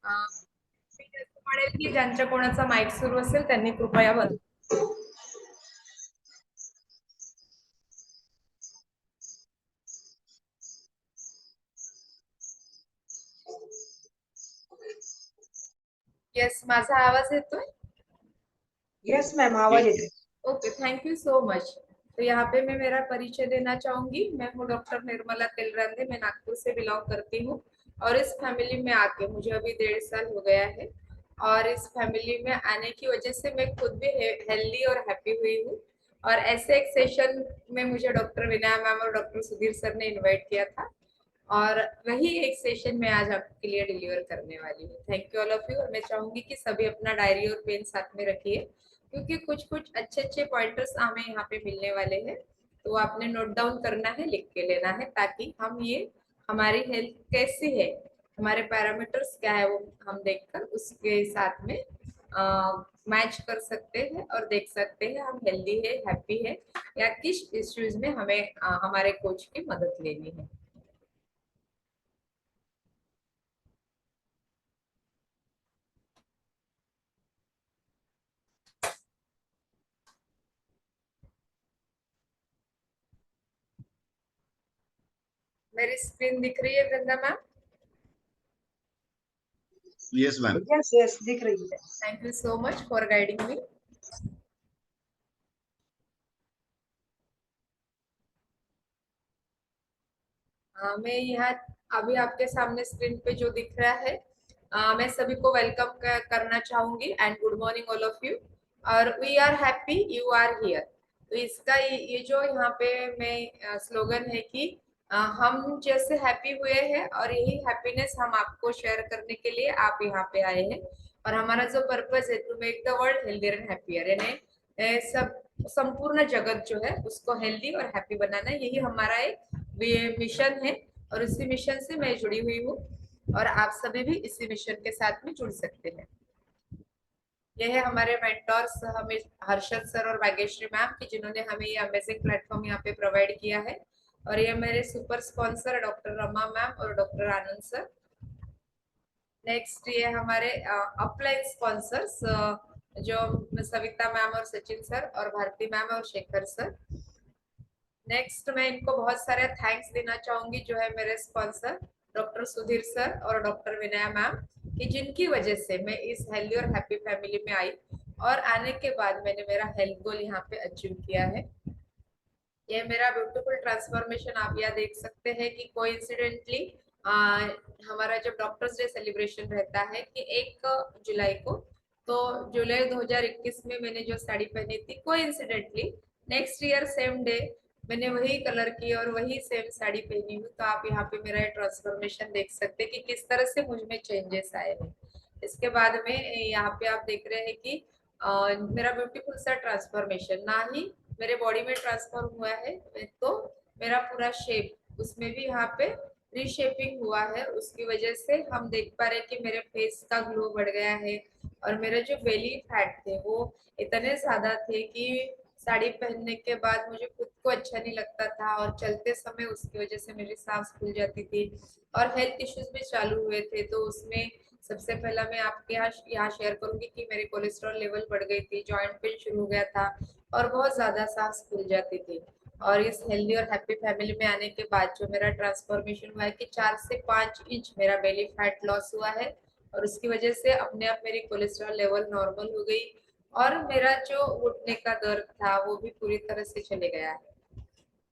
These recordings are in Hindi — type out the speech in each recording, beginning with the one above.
मी असं म्हणेल की ज्यांच्या कोणाचा माईक सुरू असेल त्यांनी कृपया बंद. येस, माझा आवाज येतोय? यस मैम, आवाज येते। Okay, thank you so much. तो यहाँ पे मैं मेरा परिचय देना चाहूंगी। मैं हूँ डॉक्टर निर्मला तिलरंदे। मैं नागपुर से बिलोंग करती हूँ और इस फैमिली में आके मुझे अभी 1.5 साल हो गया है। और इस फैमिली में आने की वजह से मैं खुद भी हेल्दी और हैप्पी हुई हूँ। और ऐसे एक सेशन में मुझे डॉक्टर विनय मैम और डॉक्टर सुधीर सर ने इनवाइट किया था और वही एक सेशन में आज आपके लिए डिलीवर करने वाली हूँ। Thank you all of you. और मैं चाहूंगी कि सभी अपना डायरी और पेन साथ में रखिए, क्योंकि कुछ कुछ अच्छे अच्छे पॉइंटर्स हमें यहाँ पे मिलने वाले हैं। तो आपने नोट डाउन करना है, लिख के लेना है, ताकि हम ये हमारी हेल्थ कैसी है, हमारे पैरामीटर्स क्या है, वो हम देखकर उसके साथ में मैच कर सकते हैं और देख सकते हैं हम हेल्दी है, हैप्पी है, या किस इश्यूज में हमें हमारे कोच की मदद लेनी है। मेरी स्क्रीन दिख रही है Ganga ma'am? Yes ma'am. Yes yes, दिख रही है। Thank you so much for guiding मी। मैं यहाँ अभी आपके सामने स्क्रीन पे जो दिख रहा है, मैं सभी को वेलकम करना चाहूंगी and good morning all of you. और we are happy you are here. तो इसका ये जो यहाँ पे मैं स्लोगन है कि हम जैसे हैप्पी हुए हैं और यही हैप्पीनेस हम आपको शेयर करने के लिए आप यहाँ पे आए हैं। और हमारा जो पर्पस है to make the world healthier and happier, यानी सब संपूर्ण जगत जो है उसको हेल्दी और हैप्पी बनाना, यही हमारा एक मिशन है। और इसी मिशन से मैं जुड़ी हुई हूँ और आप सभी भी इसी मिशन के साथ में जुड़ सकते हैं। ये है हमारे मेंटोर्स, हमें हर्षद सर और भाग्यश्री मैम की, जिन्होंने हमें ये अमेजिंग प्लेटफॉर्म यहाँ पे प्रोवाइड किया है। और ये मेरे super sponsor doctor Rama ma'am और डॉक्टर आनंद सर। नेक्स्ट ये हमारे अपलाइन स्पॉन्सर्स, जो सविता मैम और सचिन सर और भारती मैम और शेखर सर। नेक्स्ट मैं इनको बहुत सारे थैंक्स देना चाहूंगी, जो है मेरे स्पॉन्सर डॉक्टर सुधीर सर और डॉक्टर विनय मैम, कि जिनकी वजह से मैं इस हेल्दी और हैप्पी फैमिली में आई और आने के बाद मैंने मेरा हेल्थ गोल यहाँ पे अचीव किया है। ये मेरा ब्यूटीफुल ट्रांसफॉर्मेशन आप यहाँ देख सकते हैं कि कोइंसिडेंटली हमारा जब डॉक्टर्स डे सेलिब्रेशन रहता है कि 1 जुलाई को, तो जुलाई 2021 में मैंने जो साड़ी पहनी थी, coincidentally next year same day मैंने वही कलर की और वही सेम साड़ी पहनी हूँ। तो आप यहाँ पे मेरा ट्रांसफॉर्मेशन देख सकते हैं कि किस तरह से मुझ में चेंजेस आए हैं। इसके बाद में यहाँ पे आप देख रहे हैं कि मेरा ब्यूटीफुल सा ट्रांसफॉर्मेशन ना ही मेरे बॉडी में ट्रांसफॉर्म हुआ है, तो मेरा पूरा शेप उसमें भी यहाँ पे रीशेपिंग हुआ है। उसकी वजह से हम देख पा रहे हैं कि मेरे फेस का ग्लो बढ़ गया है। और मेरे जो बेली फैट थे वो इतने ज्यादा थे कि साड़ी पहनने के बाद मुझे खुद को अच्छा नहीं लगता था और चलते समय उसकी वजह से मेरी सांस फूल जाती थी और हेल्थ इश्यूज भी चालू हुए थे। तो उसमें सबसे पहला मैं आपके यहाँ शेयर करूंगी कि मेरी कोलेस्ट्रॉल लेवल बढ़ गई थी, जॉइंट पेन शुरू हो गया था और बहुत ज्यादा सांस फूल जाती थी। और इस हेल्दी और हैप्पी फैमिली में आने के बाद जो मेरा ट्रांसफॉर्मेशन हुआ है कि 4 से 5 इंच मेरा बेली फैट लॉस हुआ है और उसकी वजह से अपने आप मेरी कोलेस्ट्रॉल लेवल नॉर्मल हो गई और मेरा जो घुटने का दर्द था वो भी पूरी तरह से चले गया है।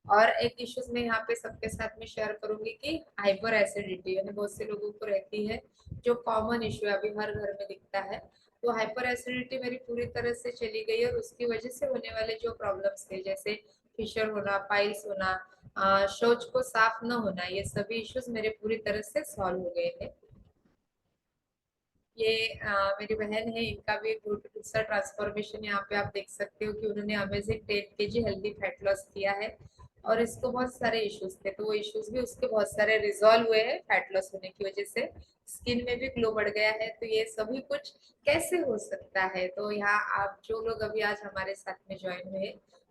और एक इश्यूज मैं यहाँ पे सबके साथ में शेयर करूंगी कि हाइपर एसिडिटी, यानी बहुत से लोगों को रहती है, जो कॉमन इश्यू है, अभी हर घर में दिखता है। तो हाइपर एसिडिटी मेरी पूरी तरह से चली गई और उसकी वजह से होने वाले जो प्रॉब्लम्स थे, जैसे फिशर होना, पाइल्स होना, शौच को साफ न होना, ये सभी इश्यूज मेरे पूरी तरह से सॉल्व हो गए हैं। ये मेरी बहन है, इनका भी एक ब्यूटीफुल सा ट्रांसफॉर्मेशन यहाँ पे आप देख सकते हो कि उन्होंने amazing 10 kg healthy fat loss किया है। और इसको बहुत सारे इश्यूज थे, तो वो इश्यूज भी उसके बहुत सारे रिजॉल्व हुए हैं फैट लॉस होने की वजह से। स्किन में भी ग्लो बढ़ गया है। तो ये सभी कुछ कैसे हो सकता है, तो यहाँ आप जो लोग अभी आज हमारे साथ में ज्वाइन हुए,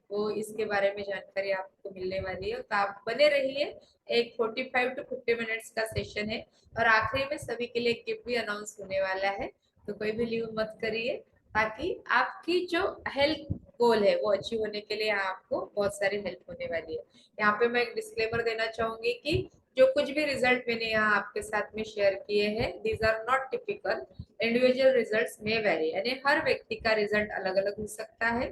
वो इसके बारे में जानकारी आपको मिलने वाली है। तो आप बने रहिए, एक 45 टू 50 मिनट्स का सेशन है और आखिरी में सभी के लिए गिफ्ट भी अनाउंस होने वाला है, तो कोई भी लीव मत करिए, ताकि आपकी जो हेल्थ गोल है वो अचीव होने के लिए आपको बहुत सारी हेल्प होने वाली है। यहाँ पे मैं एक डिस्क्लेमर देना चाहूंगी कि जो कुछ भी रिजल्ट मैंने यहाँ आपके साथ में शेयर किए हैं, these are not typical, individual results में वेरी, यानी हर व्यक्ति का रिजल्ट अलग अलग हो सकता है।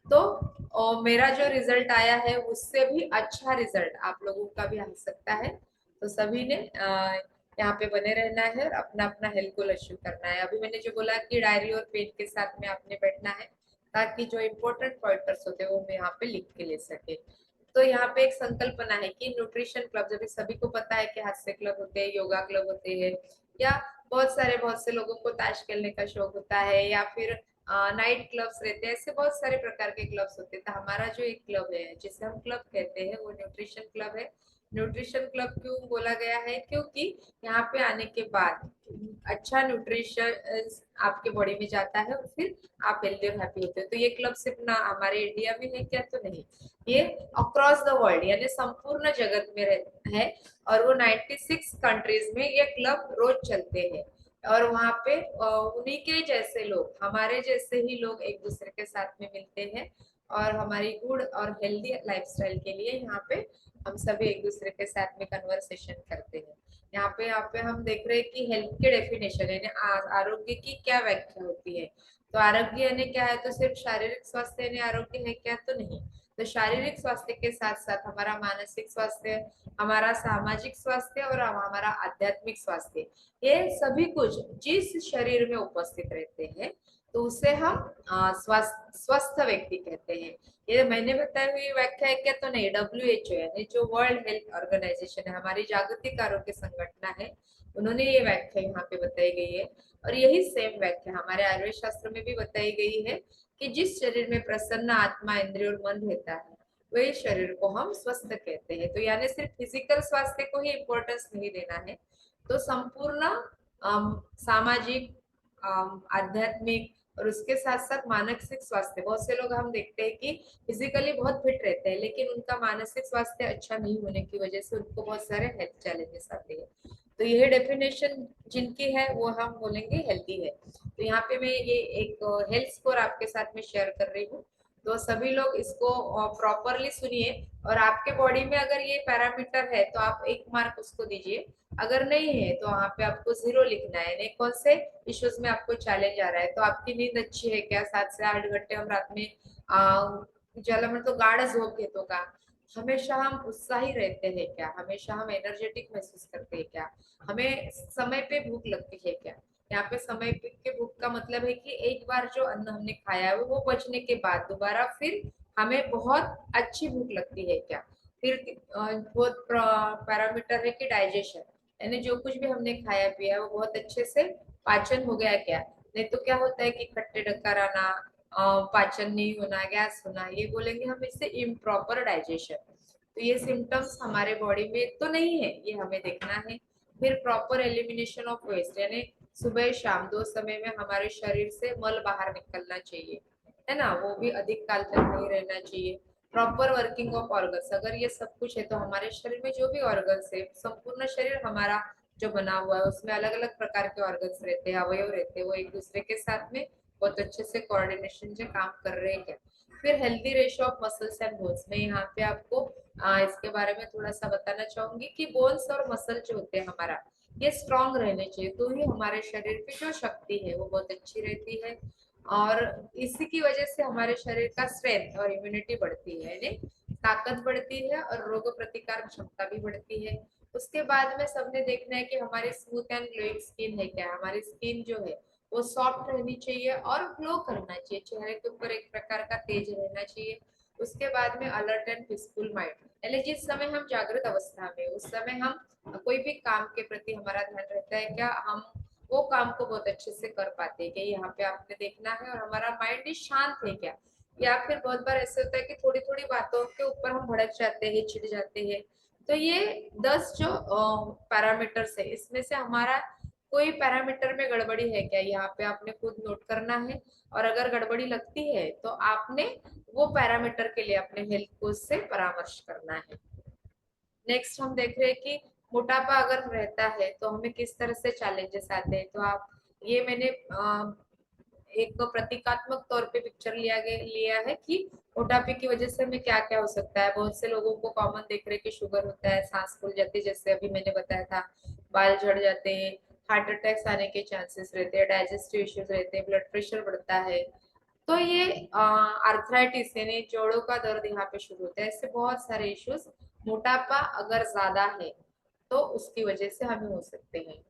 तो मेरा जो रिजल्ट आया है उससे भी अच्छा रिजल्ट आप लोगों का भी आ सकता है। तो सभी ने यहाँ पे बने रहना है और अपना अपना हेल्थ गोल अचीव करना है। अभी मैंने जो बोला कि डायरी और पेन के साथ में आपने बैठना है, ताकि जो इम्पोर्टेंट पॉइंटर्स होते हैं वो मैं यहाँ पे लिख के ले सके। तो यहाँ पे एक संकल्पना है कि न्यूट्रिशन क्लब, जब सभी को पता है कि हास्य क्लब होते हैं, योगा क्लब होते हैं, या बहुत से लोगों को ताश खेलने का शौक होता है, या फिर नाइट क्लब्स रहते हैं, ऐसे बहुत सारे प्रकार के क्लब्स होते हैं। तो हमारा जो एक क्लब है जिसे हम क्लब कहते हैं वो न्यूट्रिशन क्लब है। न्यूट्रिशन क्लब क्यों बोला गया है? क्योंकि यहाँ पे आने के बाद अच्छा न्यूट्रिशन आपके बॉडी में जाता है और फिर आप हेल्दी और हैप्पी होते हो। तो ये क्लब सिर्फ ना हमारे इंडिया में है क्या? तो नहीं, ये अक्रॉस द वर्ल्ड यानी संपूर्ण जगत में है, और वो 96 कंट्रीज में ये क्लब रोज चलते हैं। और वहाँ पे उन्हीं के जैसे लोग, हमारे जैसे ही लोग एक दूसरे के साथ में मिलते हैं, और हमारी गुड और हेल्दी लाइफस्टाइल के लिए यहाँ पे हम सभी एक दूसरे के साथ में कन्वर्सेशन करते हैं। यहाँ पे हम देख रहे हैं कि हेल्थ के डेफिनेशन यानी आरोग्य की क्या व्याख्या होती है। तो आरोग्य यानी क्या है? तो सिर्फ शारीरिक स्वास्थ्य यानी आरोग्य है क्या? तो नहीं। तो शारीरिक स्वास्थ्य के साथ साथ हमारा मानसिक स्वास्थ्य, हमारा सामाजिक स्वास्थ्य और हमारा आध्यात्मिक स्वास्थ्य, ये सभी कुछ जिस शरीर में उपस्थित रहते हैं, तो उसे हम स्वस्थ व्यक्ति कहते हैं। ये मैंने बताई हुई व्याख्या है क्या? तो नहीं, WHO यानी जो वर्ल्ड हेल्थ ऑर्गेनाइजेशन है, हमारी जागतिक आरोग्य संगठन है, उन्होंने ये व्याख्या यहाँ पे बताई गई है। और यही सेम व्याख्या हमारे आयुर्वेद शास्त्र में भी बताई गई है कि जिस शरीर में प्रसन्न आत्मा, इंद्रिय और मन रहता है, वही शरीर को हम स्वस्थ कहते हैं। तो यानी सिर्फ फिजिकल स्वास्थ्य को ही इम्पोर्टेंस नहीं देना है, तो संपूर्ण सामाजिक, आध्यात्मिक और उसके साथ साथ मानसिक स्वास्थ्य, बहुत से लोग हम देखते हैं कि फिजिकली बहुत फिट रहते हैं, लेकिन उनका मानसिक स्वास्थ्य अच्छा नहीं होने की वजह से उनको बहुत सारे हेल्थ चैलेंजेस आते हैं। तो यह डेफिनेशन जिनकी है वो हम बोलेंगे हेल्दी है। तो यहाँ पे मैं ये एक हेल्थ स्कोर आपके साथ में शेयर कर रही हूँ, तो सभी लोग इसको प्रॉपरली सुनिए। और आपके बॉडी में अगर ये पैरामीटर है तो आप 1 मार्क उसको दीजिए, अगर नहीं है तो वहाँ पे आपको 0 लिखना है। यानी कौन से इश्यूज में आपको चैलेंज आ रहा है? तो आपकी नींद अच्छी है क्या? 7 से 8 घंटे हम रात में ज्यादा मतलब गाढ़ा झोंक घेतो का? हमेशा हम उत्साही रहते हैं क्या? हमेशा हम एनर्जेटिक महसूस करते हैं क्या? हमें समय पे भूख लगती है क्या? यहाँ पे समय के भूख का मतलब है कि एक बार जो अन्न हमने खाया है वो पचने के बाद दोबारा फिर हमें बहुत अच्छी भूख लगती है क्या? फिर बहुत पैरामीटर है कि डाइजेशन, यानी जो कुछ भी हमने खाया पिया वो बहुत अच्छे से पाचन हो गया क्या? नहीं तो क्या होता है कि खट्टे डकार आना, पाचन नहीं होना, गैस होना, ये बोलेंगे हम इससे इम्प्रॉपर डाइजेशन। तो ये सिम्टम्स हमारे बॉडी में तो नहीं है, ये हमें देखना है। फिर प्रॉपर एलिमिनेशन ऑफ वेस्ट, यानी सुबह शाम 2 समय में हमारे शरीर से मल बाहर निकलना चाहिए, है ना, वो भी अधिक काल तक नहीं रहना चाहिए। प्रॉपर वर्किंग ऑफ ऑर्गन्स, अगर ये सब कुछ है तो हमारे शरीर में जो भी ऑर्गन्स है, संपूर्ण शरीर हमारा जो बना हुआ है उसमें अलग अलग प्रकार के ऑर्गन्स रहते हैं, अवयव रहते हैं, वो एक दूसरे के साथ में बहुत अच्छे से कोऑर्डिनेशन से काम कर रहे हैं क्या? फिर healthy ratio of muscles and bones, मैं यहाँ पे आपको इसके बारे में थोड़ा सा बताना चाहूंगी कि बोन्स और मसल जो होते हैं हमारा, ये स्ट्रांग रहने चाहिए, तो ही हमारे शरीर की जो शक्ति है वो बहुत अच्छी रहती है। और इसी की वजह से हमारे शरीर का स्ट्रेंथ और इम्यूनिटी बढ़ती है, यानी ताकत बढ़ती है और रोग प्रतिकार क्षमता भी बढ़ती है। उसके बाद में सबने देखना है कि हमारी स्मूथ एंड ग्लोइंग स्किन है क्या? हमारी स्किन जो है वो सॉफ्ट रहनी चाहिए और ग्लो करना चाहिए, चेहरे के ऊपर एक प्रकार का तेज रहना चाहिए। उसके बाद में अलर्ट एंड पीसफुल माइंड, यानी जिस समय हम जागृत अवस्था में, उस समय हम कोई भी काम के प्रति हमारा ध्यान रहता है क्या? हम वो काम को बहुत अच्छे से कर पाते हैं क्या? यहाँ पे आपने देखना है। और हमारा माइंड भी शांत है क्या? या फिर बहुत बार ऐसे होता है कि थोड़ी थोड़ी बातों के ऊपर हम भड़क जाते हैं, चिढ़ जाते हैं। तो ये 10 जो पैरामीटर्स है, इसमें से हमारा कोई पैरामीटर में गड़बड़ी है क्या, यहाँ पे आपने खुद नोट करना है। और अगर गड़बड़ी लगती है तो आपने वो पैरामीटर के लिए अपने हेल्थ कोच से परामर्श करना है। नेक्स्ट हम देख रहे हैं कि मोटापा अगर रहता है तो हमें किस तरह से चैलेंजेस आते हैं। तो आप ये मैंने एक प्रतीकात्मक तौर पे पिक्चर लिया है कि मोटापे की वजह से हमें क्या क्या हो सकता है। बहुत से लोगों को कॉमन देख रहे हैं कि शुगर होता है, सांस फूल जाती है जैसे अभी मैंने बताया था, बाल झड़ जाते हैं, हार्ट अटैक्स आने के चांसेस रहते हैं, डाइजेस्टिव इश्यूज रहते हैं, ब्लड प्रेशर बढ़ता है। तो ये आर्थराइटिस यानी जोड़ों का दर्द यहाँ पे शुरू होता है। ऐसे बहुत सारे इश्यूज मोटापा अगर ज्यादा है तो उसकी वजह से हमें हो सकते हैं।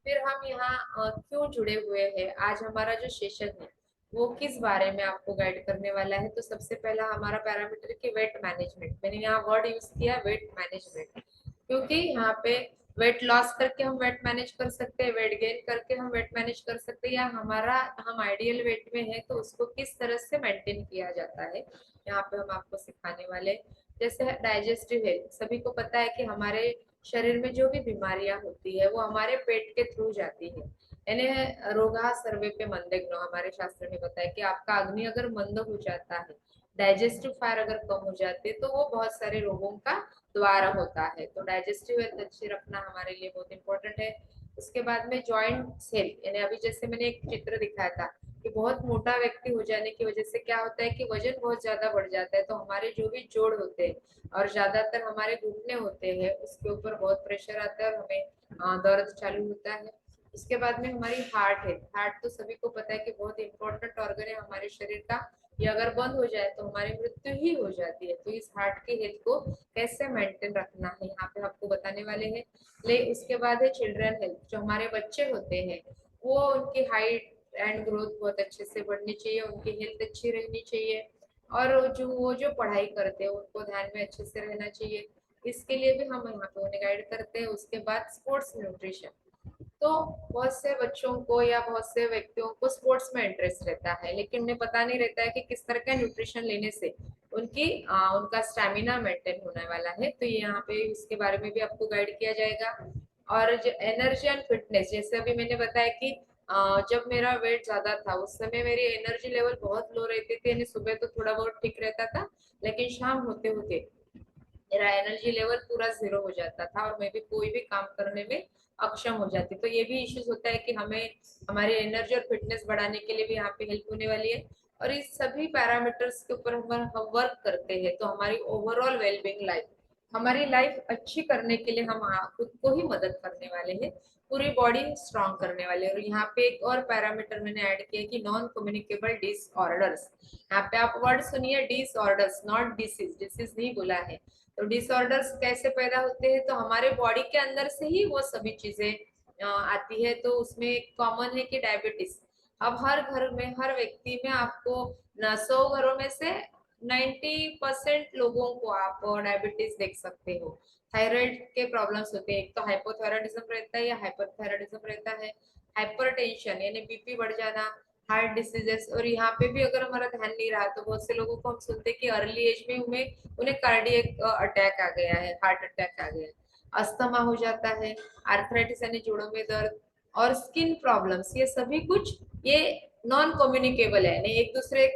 फिर हम यहाँ क्यों जुड़े हुए हैं, आज हमारा जो सेशन है वो किस बारे में आपको गाइड करने वाला है। तो सबसे पहला हमारा पैरामीटर की वेट मैनेजमेंट, मैंने यहाँ वर्ड यूज किया वेट मैनेजमेंट, क्योंकि यहाँ पे वेट लॉस करके हम वेट मैनेज कर सकते हैं, वेट गेन करके हम वेट मैनेज कर सकते हैं, या हमारा हम आइडियल वेट में है तो उसको किस तरह से मेंटेन किया जाता है, यहाँ पे हम आपको सिखाने वाले। जैसे डाइजेस्टिव हेल्थ, सभी को पता है कि हमारे शरीर में जो भी बीमारियां होती है वो हमारे पेट के थ्रू जाती है। यानी रोगा सर्वे पे मंदग्नो, हमारे शास्त्र में बताया कि आपका अग्नि अगर मंद हो जाता है, डाइजेस्टिव फायर अगर कम हो जाती है तो वो बहुत सारे रोगों का द्वारा होता है। तो डाइजेस्टिव हेल्थ अच्छी रखना हमारे लिए बहुत इंपॉर्टेंट है। उसके बाद में जॉइंट हेल्थ, यानी अभी जैसे मैंने एक चित्र दिखाया था कि बहुत मोटा व्यक्ति हो जाने की वजह से क्या होता है कि वजन बहुत ज्यादा बढ़ जाता है, तो हमारे जो भी जोड़ होते हैं और ज्यादातर हमारे घुटने होते हैं उसके ऊपर बहुत प्रेशर आता है और हमें दर्द चालू होता है। उसके बाद में हमारी हार्ट है, हार्ट तो सभी को पता है कि बहुत इंपॉर्टेंट ऑर्गन है हमारे शरीर का, ये अगर बंद हो जाए तो हमारी मृत्यु ही हो जाती है। तो इस हार्ट की हेल्थ को कैसे मेंटेन रखना है यहाँ पे आपको बताने वाले हैं। ले उसके बाद है चिल्ड्रन हेल्थ, जो हमारे बच्चे होते हैं वो उनकी हाइट एंड ग्रोथ बहुत अच्छे से बढ़नी चाहिए, उनकी हेल्थ अच्छी रहनी चाहिए, और जो पढ़ाई करते हैं उनको ध्यान में अच्छे से रहना चाहिए। इसके लिए भी हम यहाँ पे उन्हें गाइड करते हैं। उसके बाद स्पोर्ट्स न्यूट्रिशन, तो बहुत से बच्चों को या बहुत से व्यक्तियों को स्पोर्ट्स में इंटरेस्ट रहता है लेकिन उन्हें पता नहीं रहता है कि किस तरह का न्यूट्रिशन लेने से उनका स्टेमिना मेंटेन होने वाला है। तो ये यहाँ पे इसके बारे में भी आपको गाइड किया जाएगा। और जो एनर्जी एंड फिटनेस, जैसे अभी मैंने बताया कि जब मेरा वेट ज्यादा था उस समय मेरी एनर्जी लेवल बहुत लो रहती थी, यानी सुबह तो थोड़ा बहुत ठीक रहता था लेकिन शाम होते होते मेरा एनर्जी लेवल पूरा जीरो हो जाता था और मैं भी कोई भी काम करने में अक्षम हो जाती। तो ये भी इश्यूज होता है कि हमें हमारी एनर्जी और फिटनेस बढ़ाने के लिए भी यहाँ पे हेल्प होने वाली है। और इस सभी पैरामीटर्स के ऊपर हम वर्क करते हैं तो हमारी ओवरऑल वेलबींग लाइफ, हमारी लाइफ अच्छी करने के लिए हम खुद को ही मदद करने वाले हैं, पूरी बॉडी स्ट्रांग करने वाले हैं। और यहाँ पे एक और पैरामीटर मैंने ऐड किया कि नॉन कम्युनिकेबल डिसऑर्डर्स, यहाँ पे आप वर्ड सुनिए डिसऑर्डर्स, नॉट डिसीज, डिसीज नहीं बोला है। तो डिसऑर्डर्स कैसे पैदा होते हैं, तो हमारे बॉडी के अंदर से ही वो सभी चीजें आती है। तो उसमें कॉमन है कि डायबिटीज, अब हर घर में हर व्यक्ति में आपको 100 घरों में से 90% लोगों को आप डायबिटीज देख सकते हो। थायराइड के प्रॉब्लम्स होते हैं, एक तो हाइपोथायराइडिज्म रहता है या हाइपरथायराइडिज्म रहता है, हाइपरटेंशन यानी बीपी बढ़ जाना, हार्ट डिसीजेस। और यहाँ पे भी अगर हमारा ध्यान नहीं रहा तो बहुत से लोगों को हम सुनते हैं कि अर्ली एज में उन्हें कार्डियक अटैक आ गया है, हार्ट अटैक आ गया है, अस्थमा हो जाता है, आर्थराइटिस यानी जोड़ों में दर्द, और स्किन प्रॉब्लम्स, ये सभी कुछ ये नॉन कम्युनिकेबल है, नहीं एक दूसरे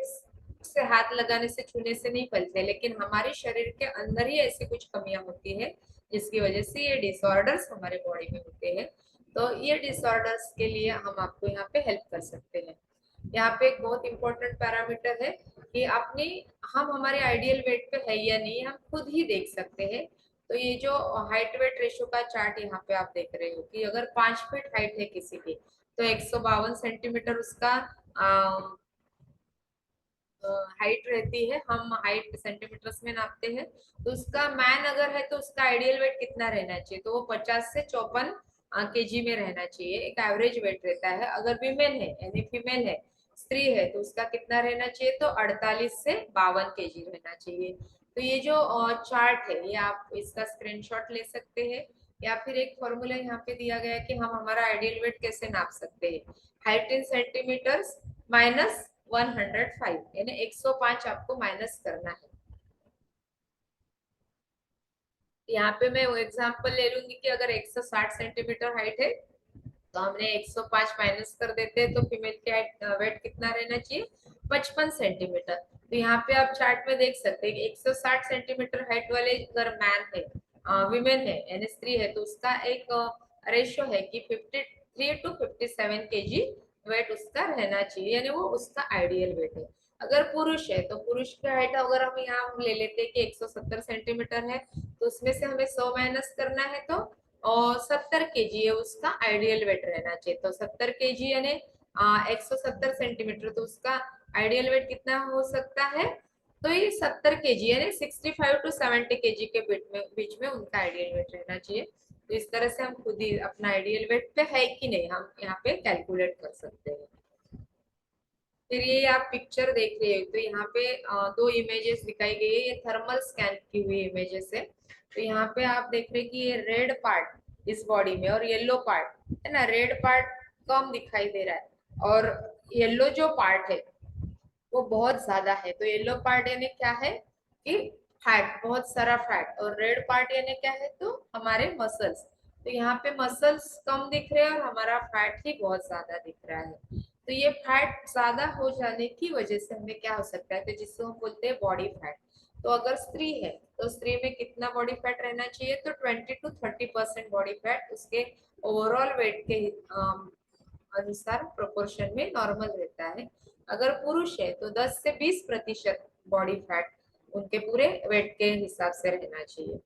से हाथ लगाने से छूने से नहीं फैलते, लेकिन हमारे शरीर के अंदर ही ऐसी कुछ कमियां होती है जिसकी वजह से ये डिसऑर्डर्स हमारे बॉडी में होते हैं। तो ये डिसऑर्डर्स के लिए हम आपको यहाँ पे हेल्प कर सकते हैं। यहाँ पे एक बहुत इंपॉर्टेंट पैरामीटर है कि अपनी हम हमारे आइडियल वेट पे है या नहीं हम खुद ही देख सकते हैं। तो ये जो हाइट वेट रेशो का चार्ट यहाँ पे आप देख रहे हो कि अगर 5 फीट हाइट है किसी की तो 152 सेंटीमीटर उसका हाइट रहती है, हम हाइट सेंटीमीटर्स में नापते हैं। तो उसका मैन अगर है तो उसका आइडियल वेट कितना रहना चाहिए, तो वो 50 से 54 केजी में रहना चाहिए, एक एवरेज वेट रहता है। अगर वीमेन है यानी फीमेल है, स्त्री है, तो उसका कितना रहना चाहिए, तो 48 से 52 केजी रहना चाहिए। तो ये जो चार्ट है ये आप इसका स्क्रीनशॉट ले सकते हैं, या फिर एक फॉर्मूला यहाँ पे दिया गया है कि हम हमारा आइडियल वेट कैसे नाप सकते हैं। हाइट इन सेंटीमीटर्स माइनस 105, यानी 105 आपको माइनस करना है। यहाँ पे मैं वो एग्जांपल ले लूंगी कि अगर 160 सेंटीमीटर हाइट है तो हमने 105 माइनस कर देते हैं तो फीमेल का वेट कितना रहना चाहिए, 55 सेंटीमीटर। तो यहाँ पे आप चार्ट में देख सकते हैं कि 160 सेंटीमीटर हाइट वाले अगर मैन है, विमेन है यानी स्त्री है, तो उसका एक रेशियो है कि 53 टू 57 केजी वेट उसका रहना चाहिए, यानी वो उसका आइडियल वेट है। अगर पुरुष है तो पुरुष की हाइट अगर हम यहाँ ले लेते हैं कि 170 सेंटीमीटर है, तो उसमें से हमें 100 माइनस करना है, तो और 70 केजी है उसका आइडियल वेट रहना चाहिए। तो 70 केजी यानी 170 सेंटीमीटर, तो उसका आइडियल वेट कितना हो सकता है, तो ये 70 केजी यानी 65 टू 70 केजी के बीच में उनका आइडियल वेट रहना चाहिए। तो इस तरह से हम खुद ही अपना आइडियल वेट पे है कि नहीं हम यहाँ पे कैलकुलेट कर सकते हैं। फिर ये आप पिक्चर देख रहे हो तो यहाँ पे दो इमेजेस दिखाई गई है, ये थर्मल स्कैन की हुई इमेजेस है। तो यहाँ पे आप देख रहे हैं कि ये रेड पार्ट इस बॉडी में और येलो पार्ट है ना, रेड पार्ट कम दिखाई दे रहा है और येलो जो पार्ट है वो बहुत ज्यादा है। तो येलो पार्ट यानी क्या है कि फैट, बहुत सारा फैट, और रेड पार्ट यानी क्या है, तो हमारे मसल्स। तो यहाँ पे मसल्स कम दिख रहे हैं और हमारा फैट ही बहुत ज्यादा दिख रहा है। तो ये फैट ज्यादा हो जाने की वजह से हमें क्या हो सकता है, तो जिसको हम बोलते हैं बॉडी फैट। तो अगर स्त्री है तो स्त्री में कितना बॉडी फैट रहना चाहिए, तो 20 to 30% बॉडी फैट उसके ओवरऑल वेट के अनुसार प्रोपोर्शन में नॉर्मल रहता है। अगर पुरुष है तो 10 से 20% बॉडी फैट उनके पूरे वेट के हिसाब से रहना चाहिए।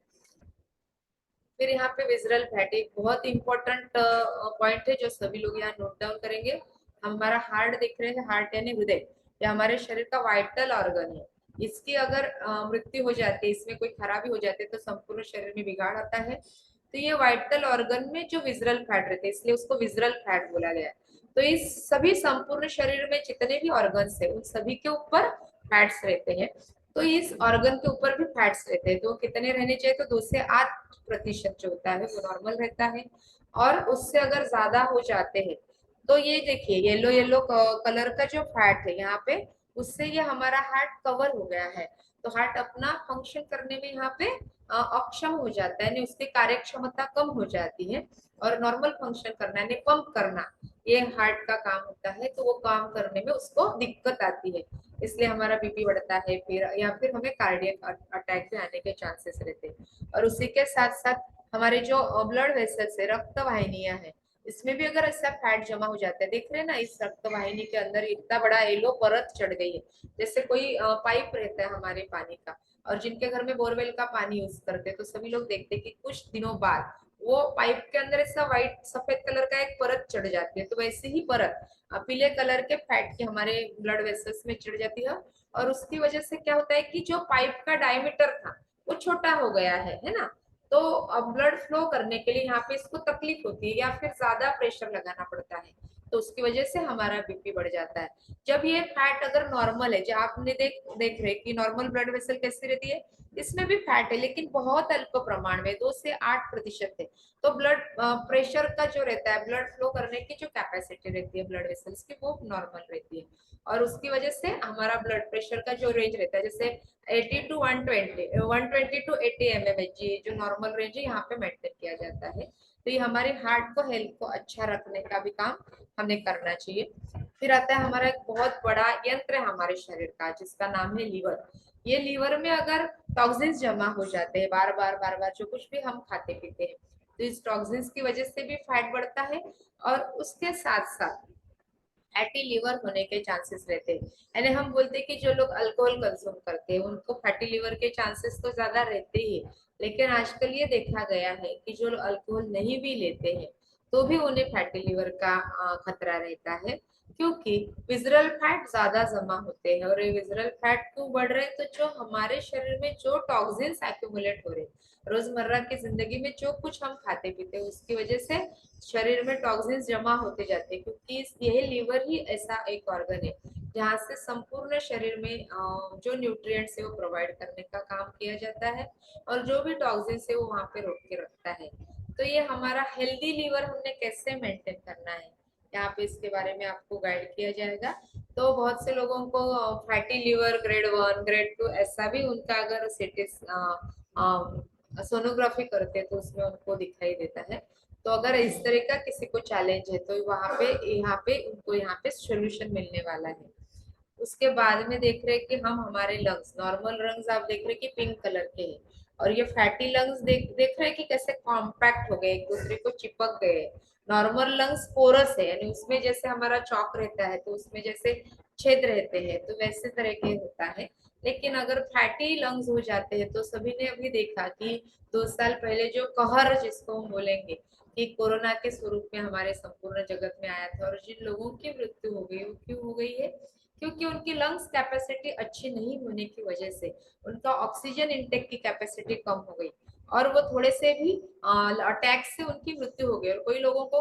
फिर यहाँ पे विजरल फैट एक बहुत इंपॉर्टेंट पॉइंट है जो सभी लोग यहाँ नोट डाउन करेंगे। हमारा हार्ट देख रहे हैं, हार्ट यानी हृदय, ये हमारे शरीर का वाइटल ऑर्गन है। इसकी अगर मृत्यु हो जाती है, इसमें कोई खराबी हो जाती है, तो संपूर्ण शरीर में बिगाड़ आता है। तो ये वाइटल ऑर्गन में जो विजरल फैट रहते हैं इसलिए उसको विजरल फैट बोला गया है। तो इस सभी संपूर्ण शरीर में जितने भी ऑर्गन्स है उन सभी के ऊपर फैट्स रहते हैं। तो इस ऑर्गन के ऊपर भी फैट्स रहते हैं, तो कितने रहने चाहिए, तो 2 से 8% जो होता है वो नॉर्मल रहता है। और उससे अगर ज्यादा हो जाते हैं तो ये देखिए येलो येलो कलर का जो फैट है यहाँ पे, उससे ये हमारा हार्ट कवर हो गया है। तो हार्ट अपना फंक्शन करने में यहाँ पे अक्षम हो जाता है, यानी उसकी कार्य क्षमता कम हो जाती है। और नॉर्मल फंक्शन करना यानी पंप करना ये हार्ट का काम होता है, तो वो काम करने में उसको दिक्कत आती है, इसलिए हमारा बीपी बढ़ता है, फिर या फिर हमें कार्डियक अटैक भी आने के चांसेस रहते हैं। और उसी के साथ साथ हमारे जो ब्लड वेसल्स है, रक्त वाहिनियां है, इसमें भी अगर ऐसा फैट जमा हो जाता है, देख रहे हैं ना इस रक्त वाहिनी के अंदर इतना बड़ा येलो परत चढ़ गई है, जैसे कोई पाइप रहता है हमारे पानी का। और जिनके घर में बोरवेल का पानी यूज करते हैं तो सभी लोग देखते हैं कि कुछ दिनों बाद वो पाइप के अंदर ऐसा व्हाइट सफेद कलर का एक परत चढ़ जाती है, तो वैसे ही परत पीले कलर के फैट की हमारे ब्लड वेसल्स में चढ़ जाती है। और उसकी वजह से क्या होता है कि जो पाइप का डायमीटर था वो छोटा हो गया है ना। तो अब ब्लड फ्लो करने के लिए यहाँ पे इसको तकलीफ होती है या फिर ज्यादा प्रेशर लगाना पड़ता है, तो उसकी वजह से हमारा बीपी बढ़ जाता है। जब ये फैट अगर नॉर्मल है, जो आपने देख रहे कि नॉर्मल ब्लड वेसल कैसी रहती है, इसमें भी फैट है लेकिन बहुत अल्प प्रमाण में, 2 से 8% है। तो ब्लड प्रेशर का जो रहता है, ब्लड फ्लो करने की जो कैपेसिटी रहती है ब्लड वेसल्स की, वो नॉर्मल रहती है। और उसकी वजह से हमारा ब्लड प्रेशर का जो रेंज रहता है, जैसे 80 टू 120 120 टू 80 mmHg जो नॉर्मल रेंज है यहाँ पे मेंटेन किया जाता है। तो ये हमारे हार्ट को, हेल्थ को अच्छा रखने का भी काम हमें करना चाहिए। फिर आता है हमारा एक बहुत बड़ा यंत्र है हमारे शरीर का जिसका नाम है लीवर। ये लीवर में अगर टॉक्सिन्स जमा हो जाते हैं बार बार जो कुछ भी हम खाते पीते हैं, तो इस टॉक्सिन्स की वजह से भी फैट बढ़ता है। और उसके साथ साथ फैटी लिवर होने के चांसेस रहते हैं, यानी हम बोलते हैं कि जो लोग अल्कोहल कंज्यूम करते हैं उनको फैटी लिवर के चांसेस तो ज्यादा रहते ही है। लेकिन आजकल ये देखा गया है कि जो लोग अल्कोहल नहीं भी लेते हैं तो भी उन्हें फैटी लिवर का खतरा रहता है, क्योंकि विजरल फैट ज्यादा जमा होते हैं। और ये विजरल फैट क्यों बढ़ रहे हैं, तो जो हमारे शरीर में जो टॉक्सिन्स एक्यूमुलेट हो रहे हैं रोजमर्रा की जिंदगी में, जो कुछ हम खाते पीते हैं उसकी वजह से शरीर में टॉक्सिन्स जमा होते जाते हैं। क्योंकि यह लीवर ही ऐसा एक ऑर्गन है जहाँ से संपूर्ण शरीर में जो न्यूट्रिएंट्स है वो प्रोवाइड करने का काम किया जाता है, और जो भी टॉक्सिन्स है वो वहाँ पे रोक के रखता है। तो ये हमारा हेल्दी लीवर हमने कैसे मेंटेन करना है, यहाँ पे इसके बारे में आपको गाइड किया जाएगा। तो बहुत से लोगों को फैटी लीवर ग्रेड 1 ग्रेड 2 ऐसा भी उनका अगर सिटी सोनोग्राफी करते हैं तो उसमें उनको दिखाई देता है। तो अगर इस तरह का किसी को चैलेंज है तो उनको यहाँ पे सोल्यूशन मिलने वाला है। उसके बाद में देख रहे हैं कि हम हमारे लंग्स, नॉर्मल लंग्स आप देख रहे हैं कि पिंक कलर के हैं, और ये फैटी लंग्स देख रहे हैं कि कैसे कॉम्पैक्ट हो गए, एक दूसरे को चिपक गए। नॉर्मल लंग्स पोरस है, यानी उसमें जैसे हमारा चौक रहता है तो उसमें जैसे छेद रहते हैं तो वैसे तरह के होता है। लेकिन अगर फैटी लंग्स हो जाते हैं तो सभी ने अभी देखा कि 2 साल पहले जो कहर जिसको हम बोलेंगे कि कोरोना के स्वरूप में हमारे संपूर्ण जगत में आया था, और जिन लोगों की मृत्यु हो गई वो क्यों हो गई है? क्योंकि उनकी लंग्स कैपेसिटी अच्छी नहीं होने की वजह से उनका ऑक्सीजन इनटेक की कैपेसिटी कम हो गई, और वो थोड़े से भी अटैक से उनकी मृत्यु हो गई। और कोई लोगों को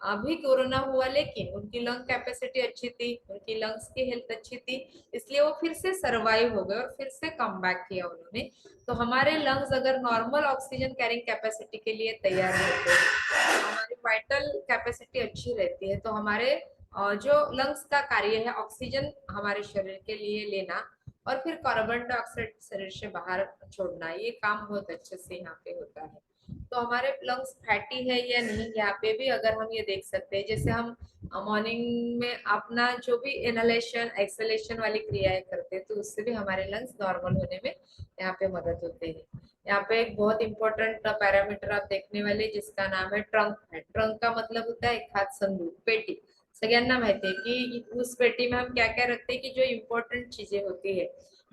अभी कोरोना हुआ लेकिन उनकी लंग कैपेसिटी अच्छी थी, उनकी लंग्स की हेल्थ अच्छी थी, इसलिए वो फिर से सरवाइव हो गए और फिर से कम बैक किया उन्होंने। तो हमारे लंग्स अगर नॉर्मल ऑक्सीजन कैरिंग कैपेसिटी के लिए तैयार रहते हैं, हमारी वाइटल कैपेसिटी अच्छी रहती है, तो हमारे जो लंग्स का कार्य है ऑक्सीजन हमारे शरीर के लिए लेना और फिर कार्बन डाइऑक्साइड शरीर से बाहर छोड़ना, ये काम बहुत अच्छे से यहाँ पे होता है। तो हमारे लंग्स फैटी है या नहीं, यहाँ पे भी अगर हम ये देख सकते हैं, जैसे हम मॉर्निंग में अपना जो भी इनहेलेशन एक्सहेलेशन वाली क्रियाएं करते हैं तो उससे भी हमारे लंग्स नॉर्मल होने में यहाँ पे मदद होते हैं। यहाँ पे एक बहुत इंपॉर्टेंट पैरामीटर आप देखने वाले जिसका नाम है ट्रंक है। ट्रंक का मतलब होता है एक हाथ संदूक, पेटी। सगळ्यांना माहिती है कि उस पेटी में हम क्या क्या रखते हैं कि जो इम्पोर्टेंट चीजें होती है,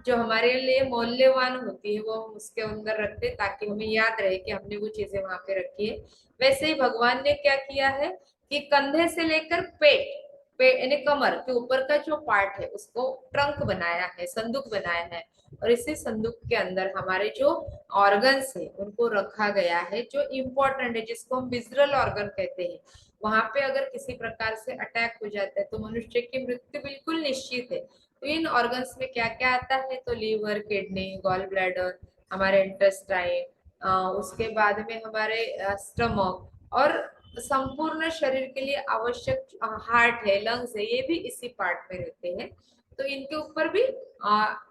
जो हमारे लिए मूल्यवान होती है, वो हम उसके अंदर रखते हैं ताकि हमें याद रहे कि हमने वो चीजें वहां पे रखी है। वैसे ही भगवान ने क्या किया है कि कंधे से लेकर पेट यानी कमर के ऊपर का जो पार्ट है उसको ट्रंक बनाया है, संदूक बनाया है। और इसी संदूक के अंदर हमारे जो ऑर्गन्स है उनको रखा गया है, जो इम्पोर्टेंट है, जिसको हम विजरल ऑर्गन कहते हैं। वहां पे अगर किसी प्रकार से अटैक हो जाता है तो मनुष्य की मृत्यु बिल्कुल निश्चित है। तो इन ऑर्गन्स में क्या क्या आता है, तो लीवर, किडनी, गॉल ब्लैडर, हमारे इंटेस्टाइन, उसके बाद में हमारे स्टमक, और संपूर्ण शरीर के लिए आवश्यक हार्ट है, लंग्स है, ये भी इसी पार्ट में रहते हैं। तो इनके ऊपर भी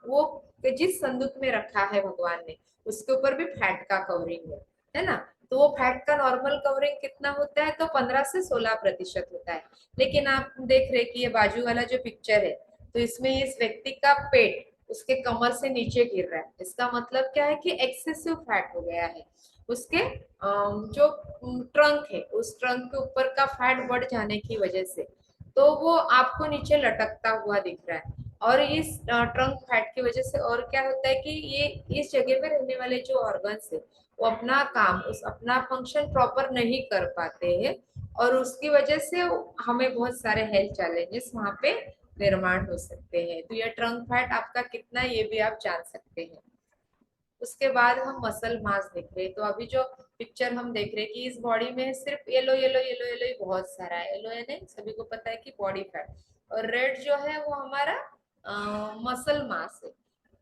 वो जिस संदूक में रखा है भगवान ने उसके ऊपर भी फैट का कवरिंग है ना। तो वो फैट का नॉर्मल कवरिंग कितना होता है, तो 15 से 16% होता है। लेकिन आप देख रहे कि ये बाजू वाला जो पिक्चर है तो इसमें इस व्यक्ति का पेट उसके कमर से नीचे गिर रहा है, इसका मतलब क्या है कि एक्सेसिव फैट हो गया है। उसके जो ट्रंक है उस ट्रंक के ऊपर का फैट बढ़ जाने की वजह से तो वो आपको नीचे लटकता हुआ दिख रहा है। और इस ट्रंक फैट की वजह से और क्या होता है कि ये इस जगह पे रहने वाले जो ऑर्गन्स है वो अपना काम अपना फंक्शन प्रॉपर नहीं कर पाते हैं, और उसकी वजह से हमें बहुत सारे हेल्थ चैलेंजेस वहां पे निर्माण हो सकते हैं। तो ये ट्रंक फैट आपका कितना है ये भी आप जान सकते हैं। उसके बाद हम मसल मास देख रहे हैं, तो अभी जो पिक्चर हम देख रहे हैं कि इस बॉडी में सिर्फ येलो येलो येलो येलो ही बहुत सारा है। येलो यानी सभी को पता है कि बॉडी फैट, और रेड जो है वो हमारा मसल मास है।